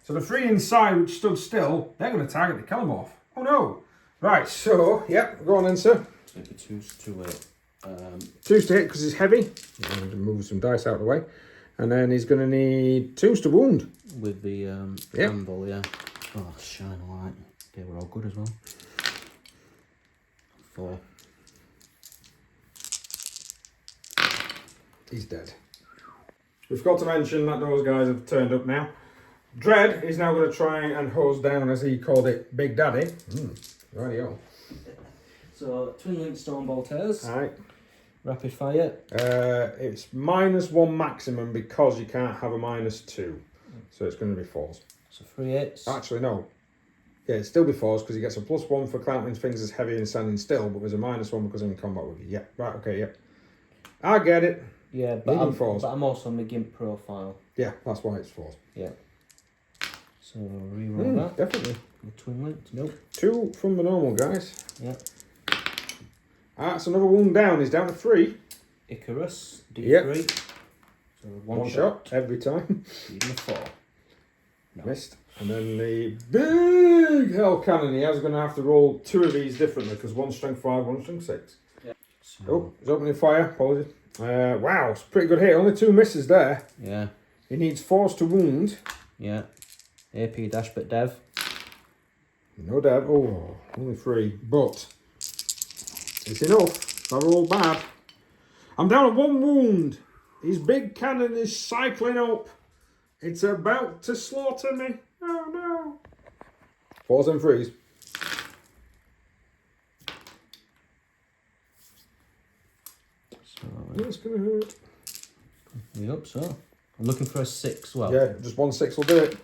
[SPEAKER 1] So the 3 inside, which stood still, they're going to target the kill them off. Oh no. Right, so, yep, go on then, sir.
[SPEAKER 2] Take the 2s to it.
[SPEAKER 1] 2s to hit because he's heavy. I'm going to move some dice out of the way. And then he's going to need 2s to wound.
[SPEAKER 2] With the anvil, yeah. Oh, shine a light. They were all good as well. 4.
[SPEAKER 1] He's dead. We forgot to mention that those guys have turned up now. Dread is now going to try and hose down, as he called it, Big Daddy. Rightio.
[SPEAKER 2] So, twin link stone bolters.
[SPEAKER 1] Alright.
[SPEAKER 2] Rapid fire.
[SPEAKER 1] It's -1 maximum because you can't have a -2. So it's going to be 4s.
[SPEAKER 2] So 3 hits.
[SPEAKER 1] Actually, no. Yeah, it'd still be 4s because he gets a +1 for clamping things as heavy and standing still, but there's a -1 because I'm in combat with you. Yeah, right, okay, yeah. I get it.
[SPEAKER 2] Yeah, but
[SPEAKER 1] Even 4s.
[SPEAKER 2] But I'm also on the GIMP profile.
[SPEAKER 1] Yeah, that's why it's 4s.
[SPEAKER 2] Yeah. So reroll that.
[SPEAKER 1] Definitely.
[SPEAKER 2] The twin link. Nope.
[SPEAKER 1] 2 from the normal guys.
[SPEAKER 2] Yeah.
[SPEAKER 1] That's another wound down. He's down to 3.
[SPEAKER 2] Icarus, D3.
[SPEAKER 1] Yep.
[SPEAKER 2] So
[SPEAKER 1] One shot every time.
[SPEAKER 2] Even a 4. No.
[SPEAKER 1] Missed. And then the big hell cannon. He is going to have to roll 2 of these differently because one's strength 5, one's strength 6.
[SPEAKER 2] Yeah. So,
[SPEAKER 1] Oh, he's opening fire. Apologies. Wow, it's a pretty good hit. Only 2 misses there.
[SPEAKER 2] yeah.
[SPEAKER 1] He needs 4s to wound.
[SPEAKER 2] Yeah. AP dash but dev.
[SPEAKER 1] No dev. Oh, only 3. But it's enough. I rolled bad. I'm down to 1 wound. His big cannon is cycling up. It's about to slaughter me. Oh no. 4s and 3s.
[SPEAKER 2] So
[SPEAKER 1] It's gonna hurt.
[SPEAKER 2] we hope so. I'm looking for a 6. Well,
[SPEAKER 1] Yeah, just 1 6 will do it.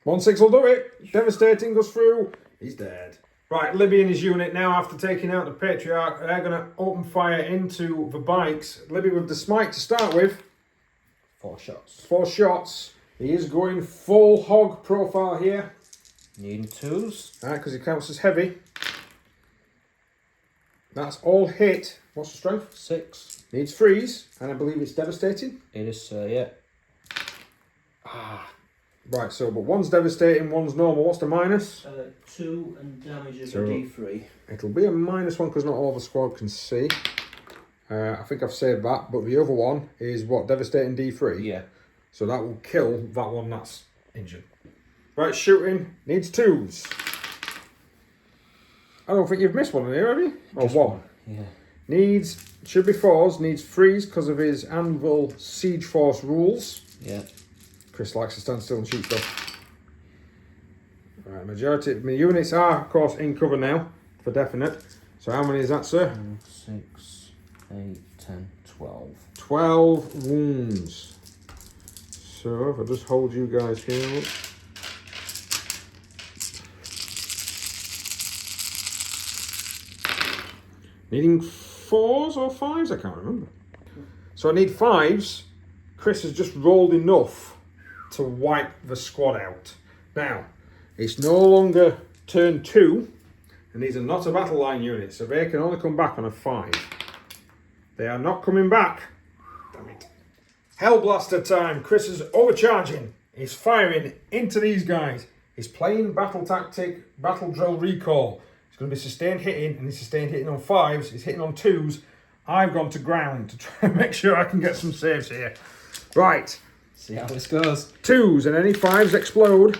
[SPEAKER 1] 1 6 will do it. Devastating goes through. He's dead. Right, Libby and his unit now, after taking out the Patriarch, they're going to open fire into the bikes. Libby with the smite to start with.
[SPEAKER 2] 4 shots.
[SPEAKER 1] 4 shots. He is going full hog profile here.
[SPEAKER 2] Needing 2s.
[SPEAKER 1] Because he counts as heavy. That's all hit. What's the strength?
[SPEAKER 2] 6.
[SPEAKER 1] Needs freeze, and I believe it's devastating.
[SPEAKER 2] It is, yeah.
[SPEAKER 1] Right, so, but one's devastating, one's normal. What's the minus?
[SPEAKER 2] 2 and damage of
[SPEAKER 1] So-
[SPEAKER 2] a D3.
[SPEAKER 1] It'll be a -1 because not all the squad can see. I think I've saved that, but the other one is what? Devastating D3?
[SPEAKER 2] Yeah.
[SPEAKER 1] So that will kill that one that's injured. Right, shooting. Needs 2s. I don't think you've missed one in here, have you? Or
[SPEAKER 2] Just
[SPEAKER 1] 1.
[SPEAKER 2] Yeah.
[SPEAKER 1] Needs, should be 4s, needs freeze because of his Anvil Siege Force rules.
[SPEAKER 2] Yeah.
[SPEAKER 1] Chris likes to stand still and shoot stuff. Right, majority of my units are, of course, in cover now, for definite. So how many is that, sir?
[SPEAKER 2] 6, 8, 10, 12.
[SPEAKER 1] 12 wounds. So if I just hold you guys here. Needing 4s or 5s? I can't remember. So I need 5s. Chris has just rolled enough to wipe the squad out. Now, it's no longer turn 2, and these are not a battle line unit, so they can only come back on a 5. They are not coming back. Damn it. Hellblaster time. Chris is overcharging. He's firing into these guys. He's playing battle tactic, battle drill recall. It's going to be sustained hitting, and he's sustained hitting on 5s. He's hitting on 2s. I've gone to ground to try and make sure I can get some saves here. Right.
[SPEAKER 2] See how this goes.
[SPEAKER 1] 2s, and any 5s explode.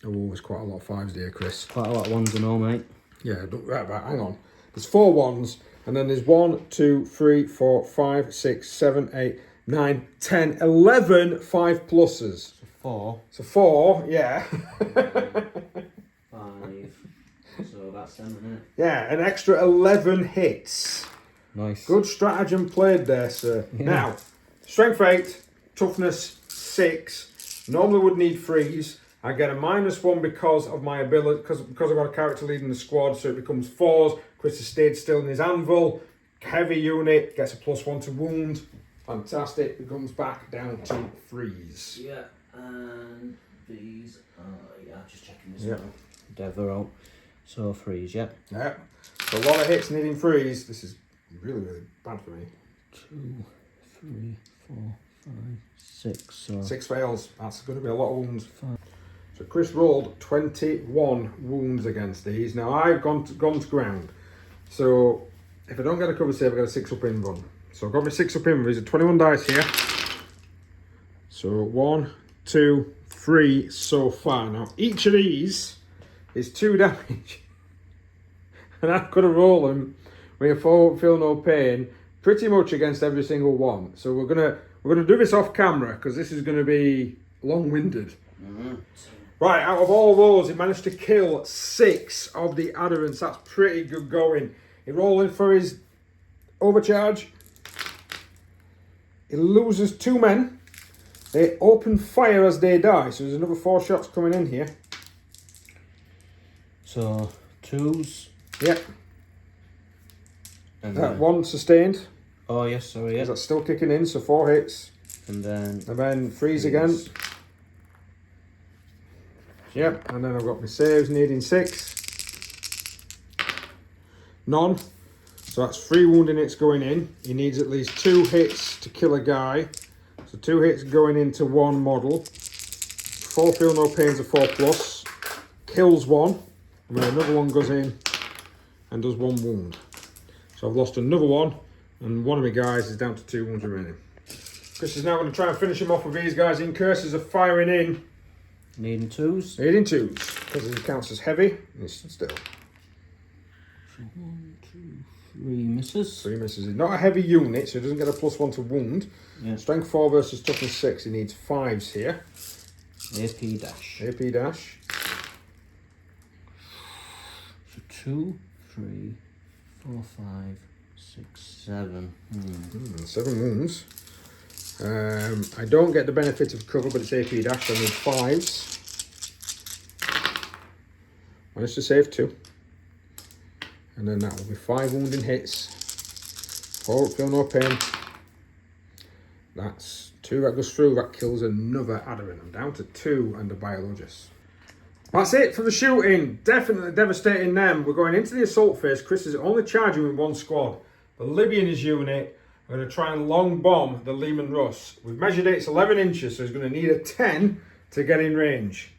[SPEAKER 1] Oh, there's quite a lot of 5s there, Chris.
[SPEAKER 2] Quite a lot of 1s and all, mate.
[SPEAKER 1] Yeah, right, hang on. There's 4 1s, and then there's 1, 2, 3, 4, 5, 6, 7, 8, 9, 10, 11 5 pluses.
[SPEAKER 2] 4.
[SPEAKER 1] So 4, yeah.
[SPEAKER 2] 5. So that's them, isn't it?
[SPEAKER 1] Yeah, an extra 11 hits.
[SPEAKER 2] Nice.
[SPEAKER 1] Good stratagem played there, sir.
[SPEAKER 2] Yeah.
[SPEAKER 1] Now, strength 8, toughness 6. Normally would need freeze. I get a -1 because of my ability, because I've got a character leading the squad, so it becomes 4s. Chris has stayed still in his anvil. Heavy unit gets a +1 to wound. Fantastic. It comes back down to 3s.
[SPEAKER 2] Yeah, and these are, yeah, just checking this
[SPEAKER 1] Yeah.
[SPEAKER 2] out. Dever out. So 3s, yeah.
[SPEAKER 1] Yeah. So a lot of hits needing freeze. This is really, really bad for me.
[SPEAKER 2] 2, 3, 4, 5, 6. So
[SPEAKER 1] 6 fails. That's going to be a lot of wounds.
[SPEAKER 2] 5.
[SPEAKER 1] So Chris rolled 21 wounds against these. Now I've gone to ground. So if I don't get a cover save, I get a 6 up in run. So I've got my 6 up in. These are 21 dice here. So 1, 2, 3 so far. Now each of these is 2 damage. And I've got to roll them when you feel no pain pretty much against every single one. So we're gonna do this off camera because this is gonna be long-winded. Right, out of all those, he managed to kill 6 of the adherents. That's pretty good going. He rolling for his overcharge. He loses 2 men. They open fire as they die. So there's another 4 shots coming in here.
[SPEAKER 2] So 2s.
[SPEAKER 1] Yep.
[SPEAKER 2] And
[SPEAKER 1] That 1 sustained.
[SPEAKER 2] Oh, yes, sorry, yeah.
[SPEAKER 1] That's still kicking in, so 4 hits.
[SPEAKER 2] And then...
[SPEAKER 1] And then freeze again. Yep, and then I've got my saves needing 6. None. So that's 3 wounding hits going in. He needs at least 2 hits to kill a guy. So 2 hits going into 1 model. 4 feel no pains of 4+. Kills 1. And then another one goes in and does 1 wound. So I've lost another one. And one of my guys is down to 2 wounds remaining. Chris is now going to try and finish him off with these guys in. Curses are firing in.
[SPEAKER 2] Needing 2s.
[SPEAKER 1] Needing 2s. Because he counts as heavy. And he's still.
[SPEAKER 2] 1, 2, 3 misses.
[SPEAKER 1] 3 misses. He's not a heavy unit, so he doesn't get a +1 to wound.
[SPEAKER 2] Yeah.
[SPEAKER 1] Strength 4 versus toughness 6. He needs 5s here.
[SPEAKER 2] AP dash.
[SPEAKER 1] AP dash.
[SPEAKER 2] So 2, 3, 4, 5, 6, 7.
[SPEAKER 1] 7 wounds. I don't get the benefit of cover, but it's AP dash, so I need 5s. Managed to save 2. And then that will be 5 wounding hits. 4 feel no pain. That's 2 that goes through. That kills another Adderant. I'm down to 2 and a Biologist. That's it for the shooting. Definitely devastating them. We're going into the assault phase. Chris is only charging with 1 squad. The Libby in his unit are going to try and long bomb the Lehman Russ. We've measured it. It's 11 inches, so he's going to need a 10 to get in range.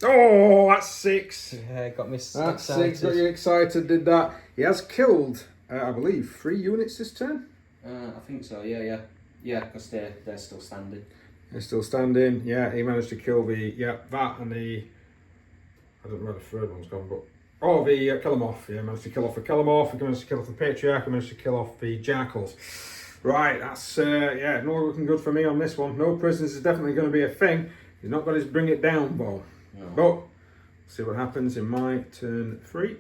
[SPEAKER 1] Oh, that's 6.
[SPEAKER 2] Yeah, got me
[SPEAKER 1] That's
[SPEAKER 2] excited.
[SPEAKER 1] 6. Got you excited, did that. He has killed, I believe, 3 units this turn.
[SPEAKER 2] I think so, yeah. Yeah, because they're still standing.
[SPEAKER 1] They're still standing. Yeah, he managed to kill that and the... I don't know where the third one's gone, but... Oh, the Kellamoth. Yeah, managed to kill off the Kellamoth. He managed to kill off the Patriarch. He managed to kill off the Jackals. Right, that's, yeah, not looking good for me on this one. No prisoners is definitely going to be a thing. He's not got his bring it down bow. No. But, see what happens in my turn 3.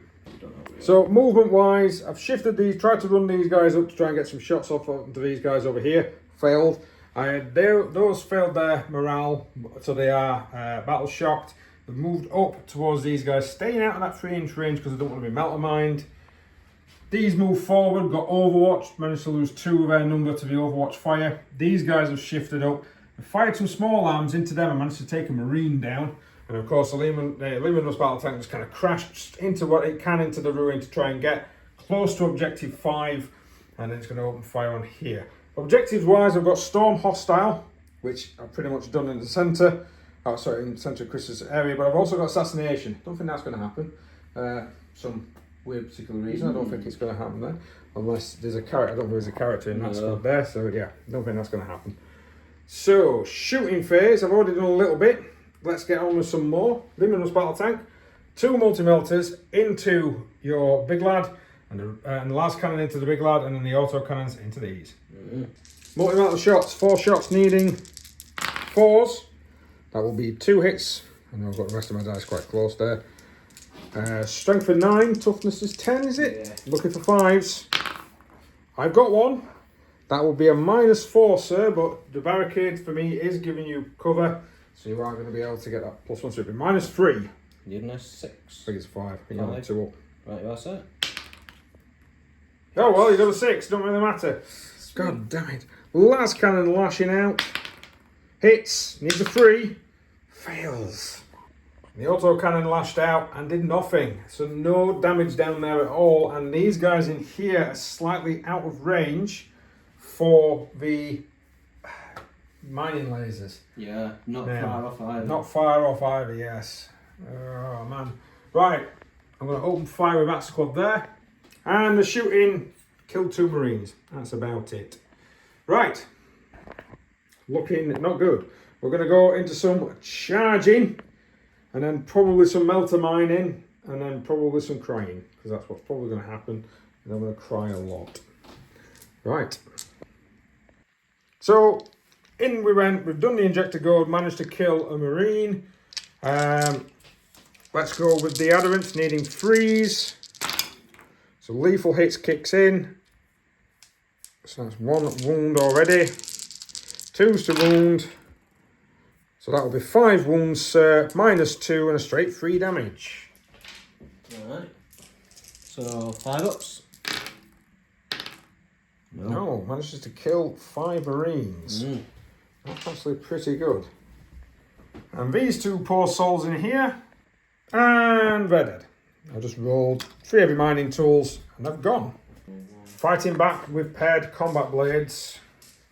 [SPEAKER 1] So, movement-wise, I've shifted these, tried to run these guys up to try and get some shots off onto these guys over here. Failed. Those failed their morale, so they are battle shocked. They've moved up towards these guys, staying out of that 3-inch range because they don't want to be melter-mined. These move forward, got Overwatch, managed to lose 2 of their number to the Overwatch fire. These guys have shifted up. They fired some small arms into them and managed to take a Marine down. And of course, the Lehman Russ battle tank just kind of crashed into what it can into the ruin to try and get close to objective 5. And then it's going to open fire on here. Objectives-wise, I've got Storm Hostile, which I've pretty much done in the centre. Oh, sorry, in the centre of Chris's area. But I've also got Assassination. Don't think that's going to happen. Some weird particular reason. I don't think it's going to happen there. Unless there's a character. I don't think there's a character in that squad there. So, yeah, don't think that's going to happen. So, shooting phase. I've already done a little bit. Let's get on with some more. Lehman Russ battle tank. 2 multi-melters into your big lad. And the last cannon into the big lad, and then the auto cannons into these. Multi-melter shots, 4 shots needing 4s. That will be 2 hits. I know I've got the rest of my dice quite close there. Strength for 9, toughness is 10, is it? Yeah. Looking for 5s. I've got 1. That will be a -4, sir, but the barricade for me is giving you cover, so you aren't going to be able to get that +1, so it'll be -3.
[SPEAKER 2] Needing a 6.
[SPEAKER 1] I think it's 5. You're only 2 up.
[SPEAKER 2] Right, you are, sir.
[SPEAKER 1] Oh, well, you got a 6. Don't really matter. God damn it. Last cannon lashing out. Hits. Needs a 3. Fails. The auto cannon lashed out and did nothing. So no damage down there at all. And these guys in here are slightly out of range for the mining lasers.
[SPEAKER 2] Yeah, not far off either.
[SPEAKER 1] Not far off either, yes. Oh, man. Right. I'm going to open fire with that squad there. And the shooting killed 2 Marines. That's about it. Right. Looking not good. We're going to go into some charging. And then probably some melter mining. And then probably some crying. Because that's what's probably going to happen. And I'm going to cry a lot. Right. So, in we went. We've done the injector gold. Managed to kill a Marine. Let's go with the Adherents needing 3s. So lethal hits kicks in. So that's 1 wound already. 2s to wound. So that'll be 5 wounds, -2 and a straight 3 damage.
[SPEAKER 2] Alright. So 5 ups.
[SPEAKER 1] No, manages to kill 5 Marines. That's actually pretty good. And these 2 poor souls in here. And they're dead. I just rolled 3 heavy mining tools and I've gone. Fighting back with paired combat blades.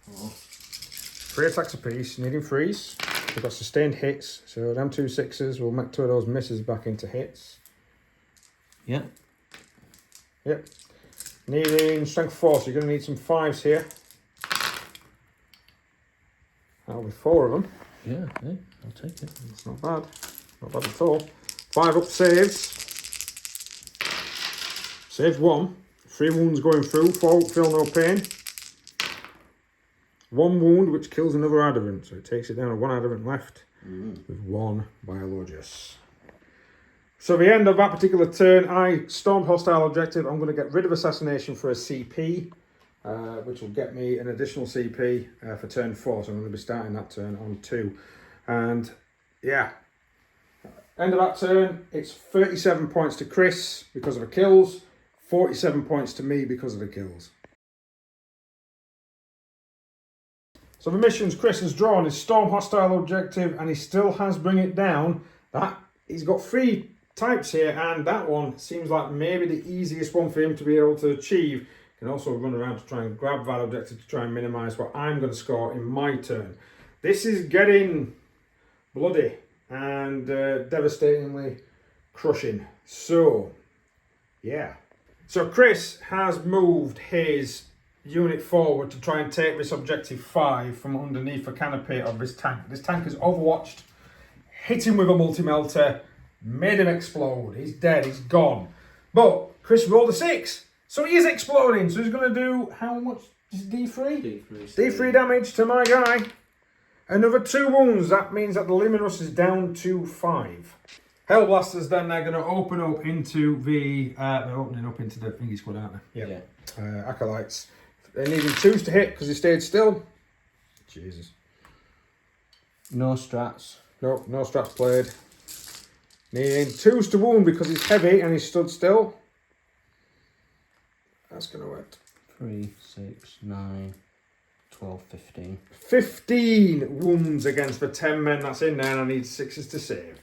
[SPEAKER 1] 3 attacks apiece, needing freeze. We've got sustained hits, so them 2 6s will make 2 of those misses back into hits.
[SPEAKER 2] Yeah.
[SPEAKER 1] Yep. Needing strength 4, so you're going to need some 5s here. That'll be 4 of them.
[SPEAKER 2] Yeah, okay. I'll take it.
[SPEAKER 1] It's not bad. Not bad at all. 5 up saves. Saved 1. 3 wounds going through. 4 feel no pain. 1 wound which kills another adamant. So it takes it down to 1 adamant left with 1 biologus. So the end of that particular turn, I stormed hostile objective. I'm going to get rid of assassination for a CP, which will get me an additional CP for turn 4. So I'm going to be starting that turn on 2. And yeah, end of that turn, it's 37 points to Chris because of the kills, 47 points to me because of the kills. So the missions Chris has drawn is storm hostile objective, and he still has bring it down. That he's got 3 types here, and that one seems like maybe the easiest one for him to be able to achieve. He can also run around to try and grab that objective to try and minimise what I'm going to score in my turn. This is getting bloody and devastatingly crushing. So, yeah. So Chris has moved his unit forward to try and take this objective 5 from underneath the canopy of this tank. This tank is overwatched, hit him with a multi-melter, made him explode. He's dead, he's gone. But Chris rolled a 6, so he is exploding. So he's going to do how much? Is it D3? D3 damage to my guy. Another 2 wounds. That means that the Luminous is down to 5. Hellblasters then they're going to open up into the they're opening up into the thingy squad, aren't they? Yep. Yeah. Acolytes. They're needing 2s to hit because he stayed still. Jesus.
[SPEAKER 2] No strats.
[SPEAKER 1] No strats played. Needing 2s to wound because he's heavy and he stood still. That's going to work.
[SPEAKER 2] 3, 6, 9, 12, 15. 15
[SPEAKER 1] wounds against the 10 men that's in there, and I need 6s to save.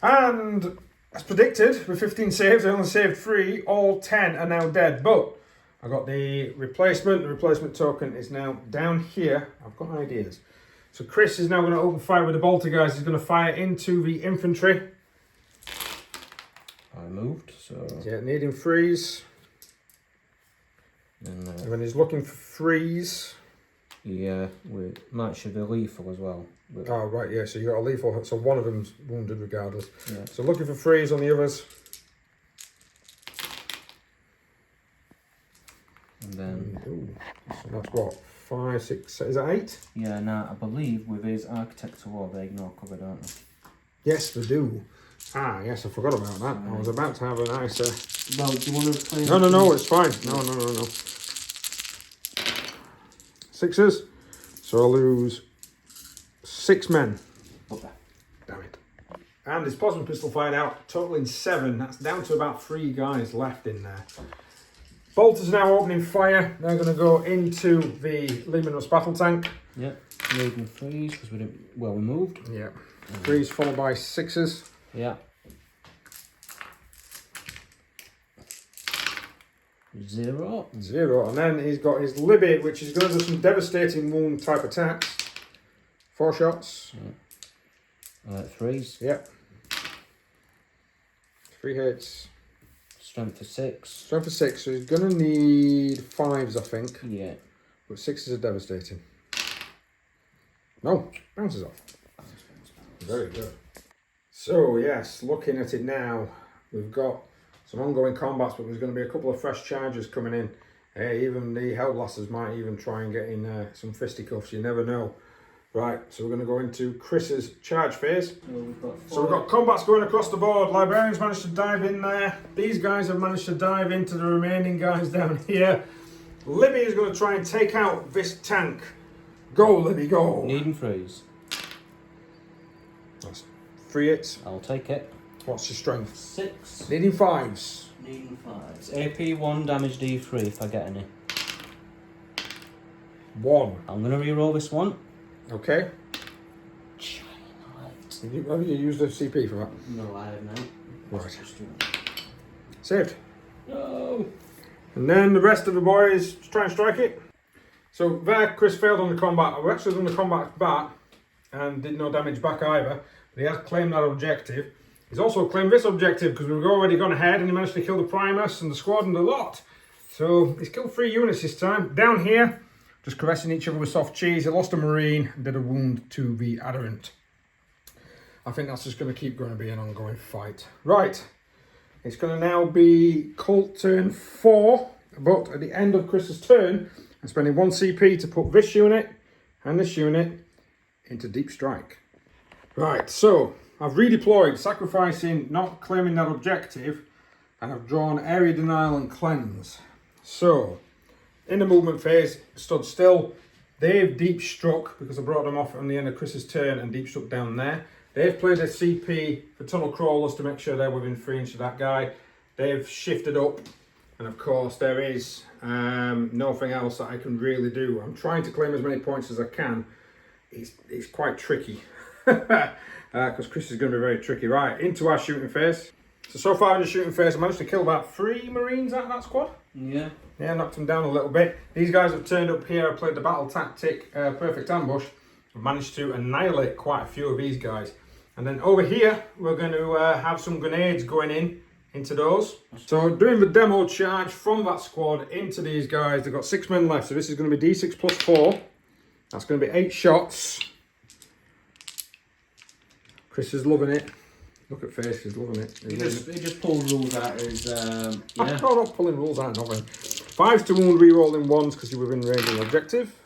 [SPEAKER 1] And as predicted, with 15 saves, I only saved 3. All 10 are now dead, but I got the replacement. The replacement token is now down here. I've got ideas. So Chris is now going to open fire with the bolter guys. He's going to fire into the infantry.
[SPEAKER 2] I moved, so...
[SPEAKER 1] Yeah, needing freeze. And then he's looking for freeze.
[SPEAKER 2] Yeah, we might should be lethal as well. But...
[SPEAKER 1] Oh, right, yeah, so you got a lethal, so one of them's wounded regardless.
[SPEAKER 2] Yeah.
[SPEAKER 1] So looking for freeze on the others.
[SPEAKER 2] And then...
[SPEAKER 1] Ooh, so that's what, 5, 6, is that 8?
[SPEAKER 2] Yeah, now I believe with his Architect of War, they ignore cover, don't they?
[SPEAKER 1] Yes, they do. Ah, yes, I forgot about that. I was about to have a nice...
[SPEAKER 2] Well, do you want to play...
[SPEAKER 1] No, it's fine. No. 6s. So I'll lose 6 men.
[SPEAKER 2] Okay.
[SPEAKER 1] Damn it. And his plasma pistol fired out, totaling 7. That's down to about 3 guys left in there. Bolters now opening fire. They're going to go into the Luminous battle tank.
[SPEAKER 2] Yep. Moving freeze because we didn't... Well, we moved.
[SPEAKER 1] Yeah. Freeze followed by 6s.
[SPEAKER 2] Yeah. 0.
[SPEAKER 1] And then he's got his Libby, which is going to do some devastating wound type attacks. 4 shots.
[SPEAKER 2] Yeah. 3s.
[SPEAKER 1] Yep. 3 hits.
[SPEAKER 2] Strength for 6.
[SPEAKER 1] Strength for 6, so he's going to need 5s, I think.
[SPEAKER 2] Yeah.
[SPEAKER 1] But 6s are devastating. No, bounces off. Very good. So, yes, looking at it now, we've got some ongoing combats, but there's going to be a couple of fresh charges coming in. Even the Hellblasters might even try and get in some fisticuffs, you never know. Right, so we're going to go into Chris's charge phase. So we've got combats going across the board. Librarians managed to dive in there. These guys have managed to dive into the remaining guys down here. Libby is going to try and take out this tank. Go, Libby, go.
[SPEAKER 2] Needing freeze.
[SPEAKER 1] That's 3 hits.
[SPEAKER 2] I'll take it.
[SPEAKER 1] What's your strength?
[SPEAKER 2] 6.
[SPEAKER 1] Needing 5s.
[SPEAKER 2] Needing 5s. AP 1, damage D3 if I get any.
[SPEAKER 1] 1.
[SPEAKER 2] I'm going to reroll this one.
[SPEAKER 1] Okay. Have you used a CP for that?
[SPEAKER 2] No, I have not.
[SPEAKER 1] Right. Saved.
[SPEAKER 2] No.
[SPEAKER 1] And then the rest of the boys try and strike it. So there, Chris failed on the combat. We actually done the combat bat and did no damage back either. But he has claimed that objective. He's also claimed this objective because we've already gone ahead and he managed to kill the Primus and the squad and the lot. So he's killed 3 units this time. Down here, just caressing each other with soft cheese. He lost a Marine and did a wound to the Adherent. I think that's just going to keep going to be an ongoing fight. Right, it's going to now be Cult turn 4. But at the end of Chris's turn, I'm spending 1 CP to put this unit and this unit into Deep Strike. Right, so I've redeployed, sacrificing, not claiming that objective, and I've drawn Area Denial and Cleanse. So, in the movement phase, stood still. They've deep struck, because I brought them off on the end of Chris's turn and deep struck down there. They've played a CP for Tunnel Crawlers to make sure they're within 3 inches of that guy. They've shifted up, and of course there is nothing else that I can really do. I'm trying to claim as many points as I can. It's quite tricky. Because Chris is going to be very tricky. Right, into our shooting phase. So far in the shooting phase, I managed to kill about 3 Marines out of that squad.
[SPEAKER 2] Yeah.
[SPEAKER 1] Yeah, knocked them down a little bit. These guys have turned up here. I played the battle tactic, perfect ambush. I've managed to annihilate quite a few of these guys. And then over here, we're going to have some grenades going into those. So doing the demo charge from that squad into these guys. They've got 6 men left, so this is going to be D6 plus 4. That's going to be 8 shots. Chris is loving it. Look at face, he's loving it.
[SPEAKER 2] He just pulled rules out his, yeah.
[SPEAKER 1] I'm not pulling rules out, nothing. 5s to wound, re-rolling 1s because you're within range of the objective.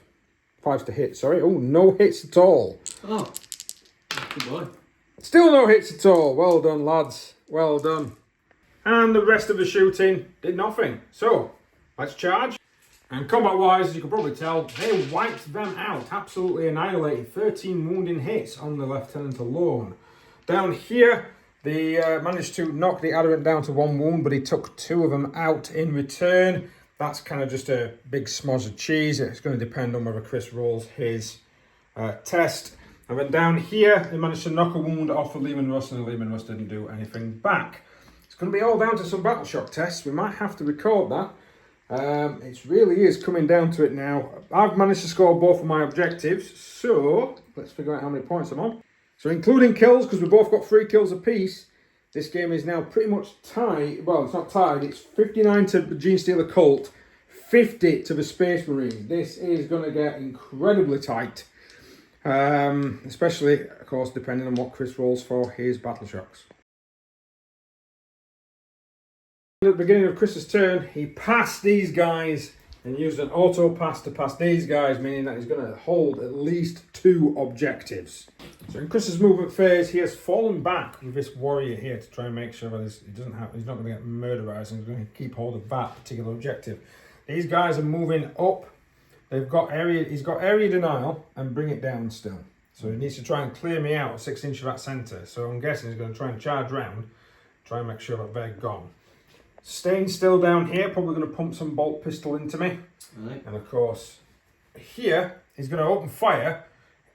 [SPEAKER 1] 5s to hit, sorry. Oh, no hits at all.
[SPEAKER 2] Oh, good boy.
[SPEAKER 1] Still no hits at all. Well done, lads. Well done. And the rest of the shooting did nothing. So, let's charge. And combat-wise, as you can probably tell, they wiped them out. Absolutely annihilated. 13 wounding hits on the Lieutenant alone. Down here, they managed to knock the Adherent down to 1 wound, but he took 2 of them out in return. That's kind of just a big smudge of cheese. It's going to depend on whether Chris rolls his test. And then down here, they managed to knock a wound off of Lehman Russ, and Lehman Russ didn't do anything back. It's going to be all down to some battle shock tests. We might have to record that. It really is coming down to it now. I've managed to score both of my objectives, so let's figure out how many points I'm on. So including kills, because we both got 3 kills apiece, this game is now pretty much tied. Well, it's not tied, it's 59 to the Genestealer Cult, 50 to the Space Marine. This is going to get incredibly tight, especially, of course, depending on what Chris rolls for his battle shocks. At the beginning of Chris's turn, he passed these guys and used an auto pass to pass these guys, meaning that he's going to hold at least 2 objectives. So in Chris's movement phase, he has fallen back with this warrior here to try and make sure that he's not going to get murderized, and he's going to keep hold of that particular objective. These guys are moving up. He's got area denial and bring it down still. So he needs to try and clear me out 6 inches of that centre. So I'm guessing he's going to try and charge round, try and make sure that they're gone. Staying still down here, probably going to pump some bolt pistol into me.
[SPEAKER 2] Right. And
[SPEAKER 1] of course, here, he's going to open fire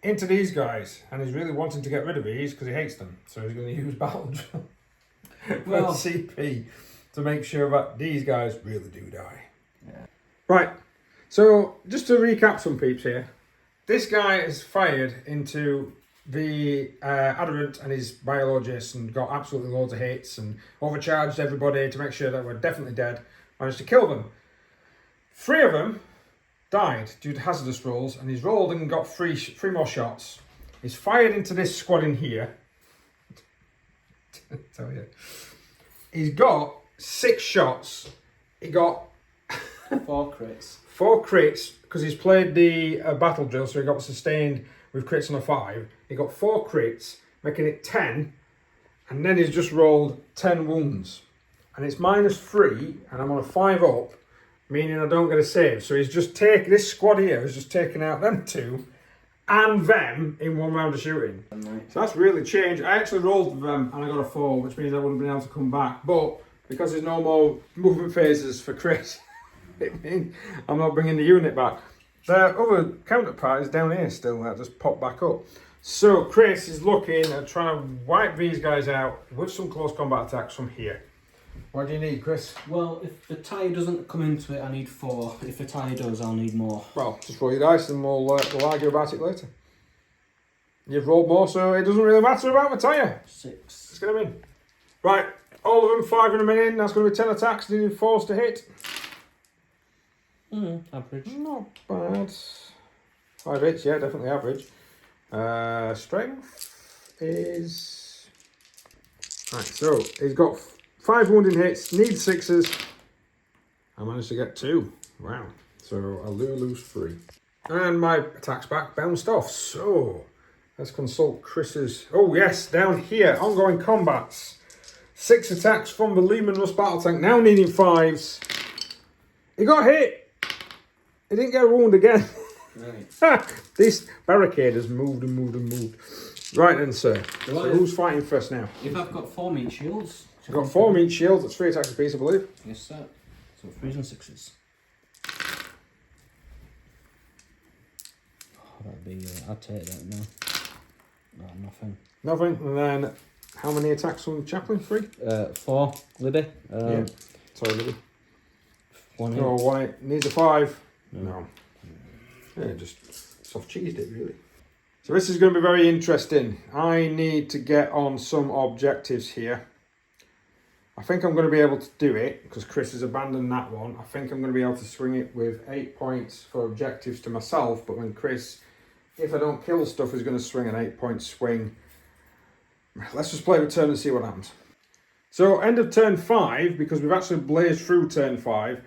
[SPEAKER 1] into these guys. And he's really wanting to get rid of these because he hates them. So he's going to use battle drill for CP to make sure that these guys really do die. Yeah. Right, so just to recap some peeps here. This guy is fired into the Adherent and his biologist and got absolutely loads of hits and overcharged everybody to make sure that we're definitely dead. Managed to kill them. 3 of them died due to hazardous rolls, and he's rolled and got 3 more shots. He's fired into this squad in here. Tell you. He's got 6 shots. He got
[SPEAKER 2] 4 crits.
[SPEAKER 1] 4 crits because he's played the battle drill, so he got sustained with crits on a 5. He got 4 crits, making it 10, and then he's just rolled 10 wounds. And it's -3, and I'm on a 5 up, meaning I don't get a save. So he's just taken, this squad here has just taken out them 2 and them in 1 round of shooting. So that's really changed. I actually rolled them and I got a 4, which means I wouldn't have been able to come back. But because there's no more movement phases for Chris, it means I'm not bringing the unit back. The other counterpart is down here still, that just popped back up. So Chris is looking at trying to wipe these guys out with some close combat attacks from here. What do you need, Chris?
[SPEAKER 2] Well, if the tie doesn't come into it, I need 4. If the tie does, I'll need more.
[SPEAKER 1] Well, just roll your dice and we'll argue about it later. You've rolled more, so it doesn't really matter about the tyre.
[SPEAKER 2] 6.
[SPEAKER 1] Let's get them in. Right, all of them 5 in a minute. That's going to be 10 attacks, needing 4s to hit.
[SPEAKER 2] Average.
[SPEAKER 1] Not bad. 5 hits, yeah, definitely average. Strength is... Right, so he's got 5 wounding hits, needs 6s. I managed to get 2. Wow. So I lose 3. And my attack's back bounced off. So let's consult Chris's... Oh yes, down here, ongoing combats. 6 attacks from the Lehman Russ battle tank, now needing 5s. He got hit. He didn't get a wound again. Right. This barricade has moved and moved and moved. Right then, sir. So who's fighting first now?
[SPEAKER 2] If I've got 4 meat shields.
[SPEAKER 1] You've got 4 meat shields. That's 3 attacks apiece, I believe.
[SPEAKER 2] Yes, sir. So 3s and 6s. Oh, that'd be... I'd take that now. No, nothing.
[SPEAKER 1] Nothing. And then, how many attacks on Chaplain? 3?
[SPEAKER 2] 4. Libby.
[SPEAKER 1] Yeah. Sorry, Libby.
[SPEAKER 2] 1 hit.
[SPEAKER 1] No, 1 hit. Needs a 5. No. Yeah, just soft cheesed it, really. So this is going to be very interesting. I need to get on some objectives here. I think I'm going to be able to do it, because Chris has abandoned that one. I think I'm going to be able to swing it with 8 points for objectives to myself, but when Chris, if I don't kill stuff, is going to swing an 8-point swing. Let's just play the turn and see what happens. So, end of turn 5, because we've actually blazed through turn 5,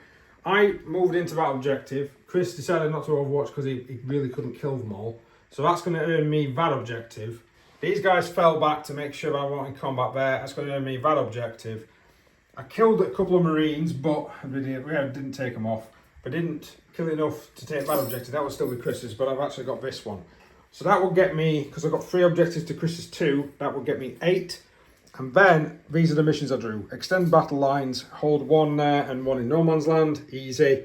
[SPEAKER 1] I moved into that objective. Chris decided not to overwatch because he really couldn't kill them all. So that's going to earn me that objective. These guys fell back to make sure I wasn't in combat there. That's going to earn me that objective. I killed a couple of Marines, but we didn't take them off. I didn't kill enough to take that objective. That will still be Chris's, but I've actually got this one. So that will get me, because I've got 3 objectives to Chris's 2, that will get me 8. And then, these are the missions I drew. Extend battle lines, hold 1 there and 1 in no man's land, easy.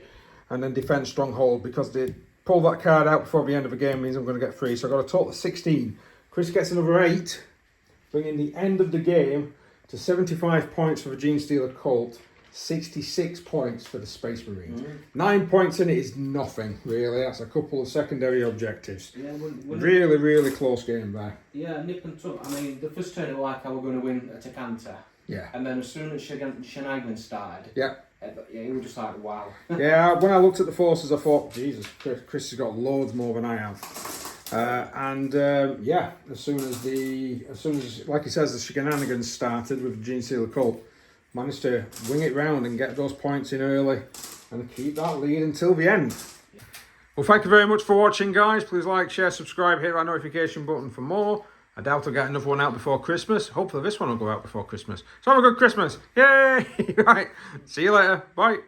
[SPEAKER 1] And then defend stronghold, because they pull that card out before the end of the game means I'm going to get 3. So I've got a total of 16. Chris gets another 8, bringing the end of the game to 75 points for the Genestealer Cult, 66 points for the Space Marines. 9 points in it is nothing, really. That's a couple of secondary objectives. Yeah, really, really close game there.
[SPEAKER 2] Yeah, nip and tuck. I mean, the first turn it was like I was going to win at a canter.
[SPEAKER 1] Yeah.
[SPEAKER 2] And then as soon as shenanigans started,
[SPEAKER 1] yeah,
[SPEAKER 2] you were just like, wow.
[SPEAKER 1] Yeah, when I looked at the forces, I thought, Jesus, Chris has got loads more than I have. Yeah, as soon as, like he says, the shenanigans started with the Genestealer Cult, managed to wing it round and get those points in early and keep that lead until the end. Well, thank you very much for watching, guys. Please like, share, subscribe, hit that notification button for more. I doubt I'll get another one out before Christmas. Hopefully this one will go out before Christmas. So have a good Christmas. Yay! Right, see you later. Bye.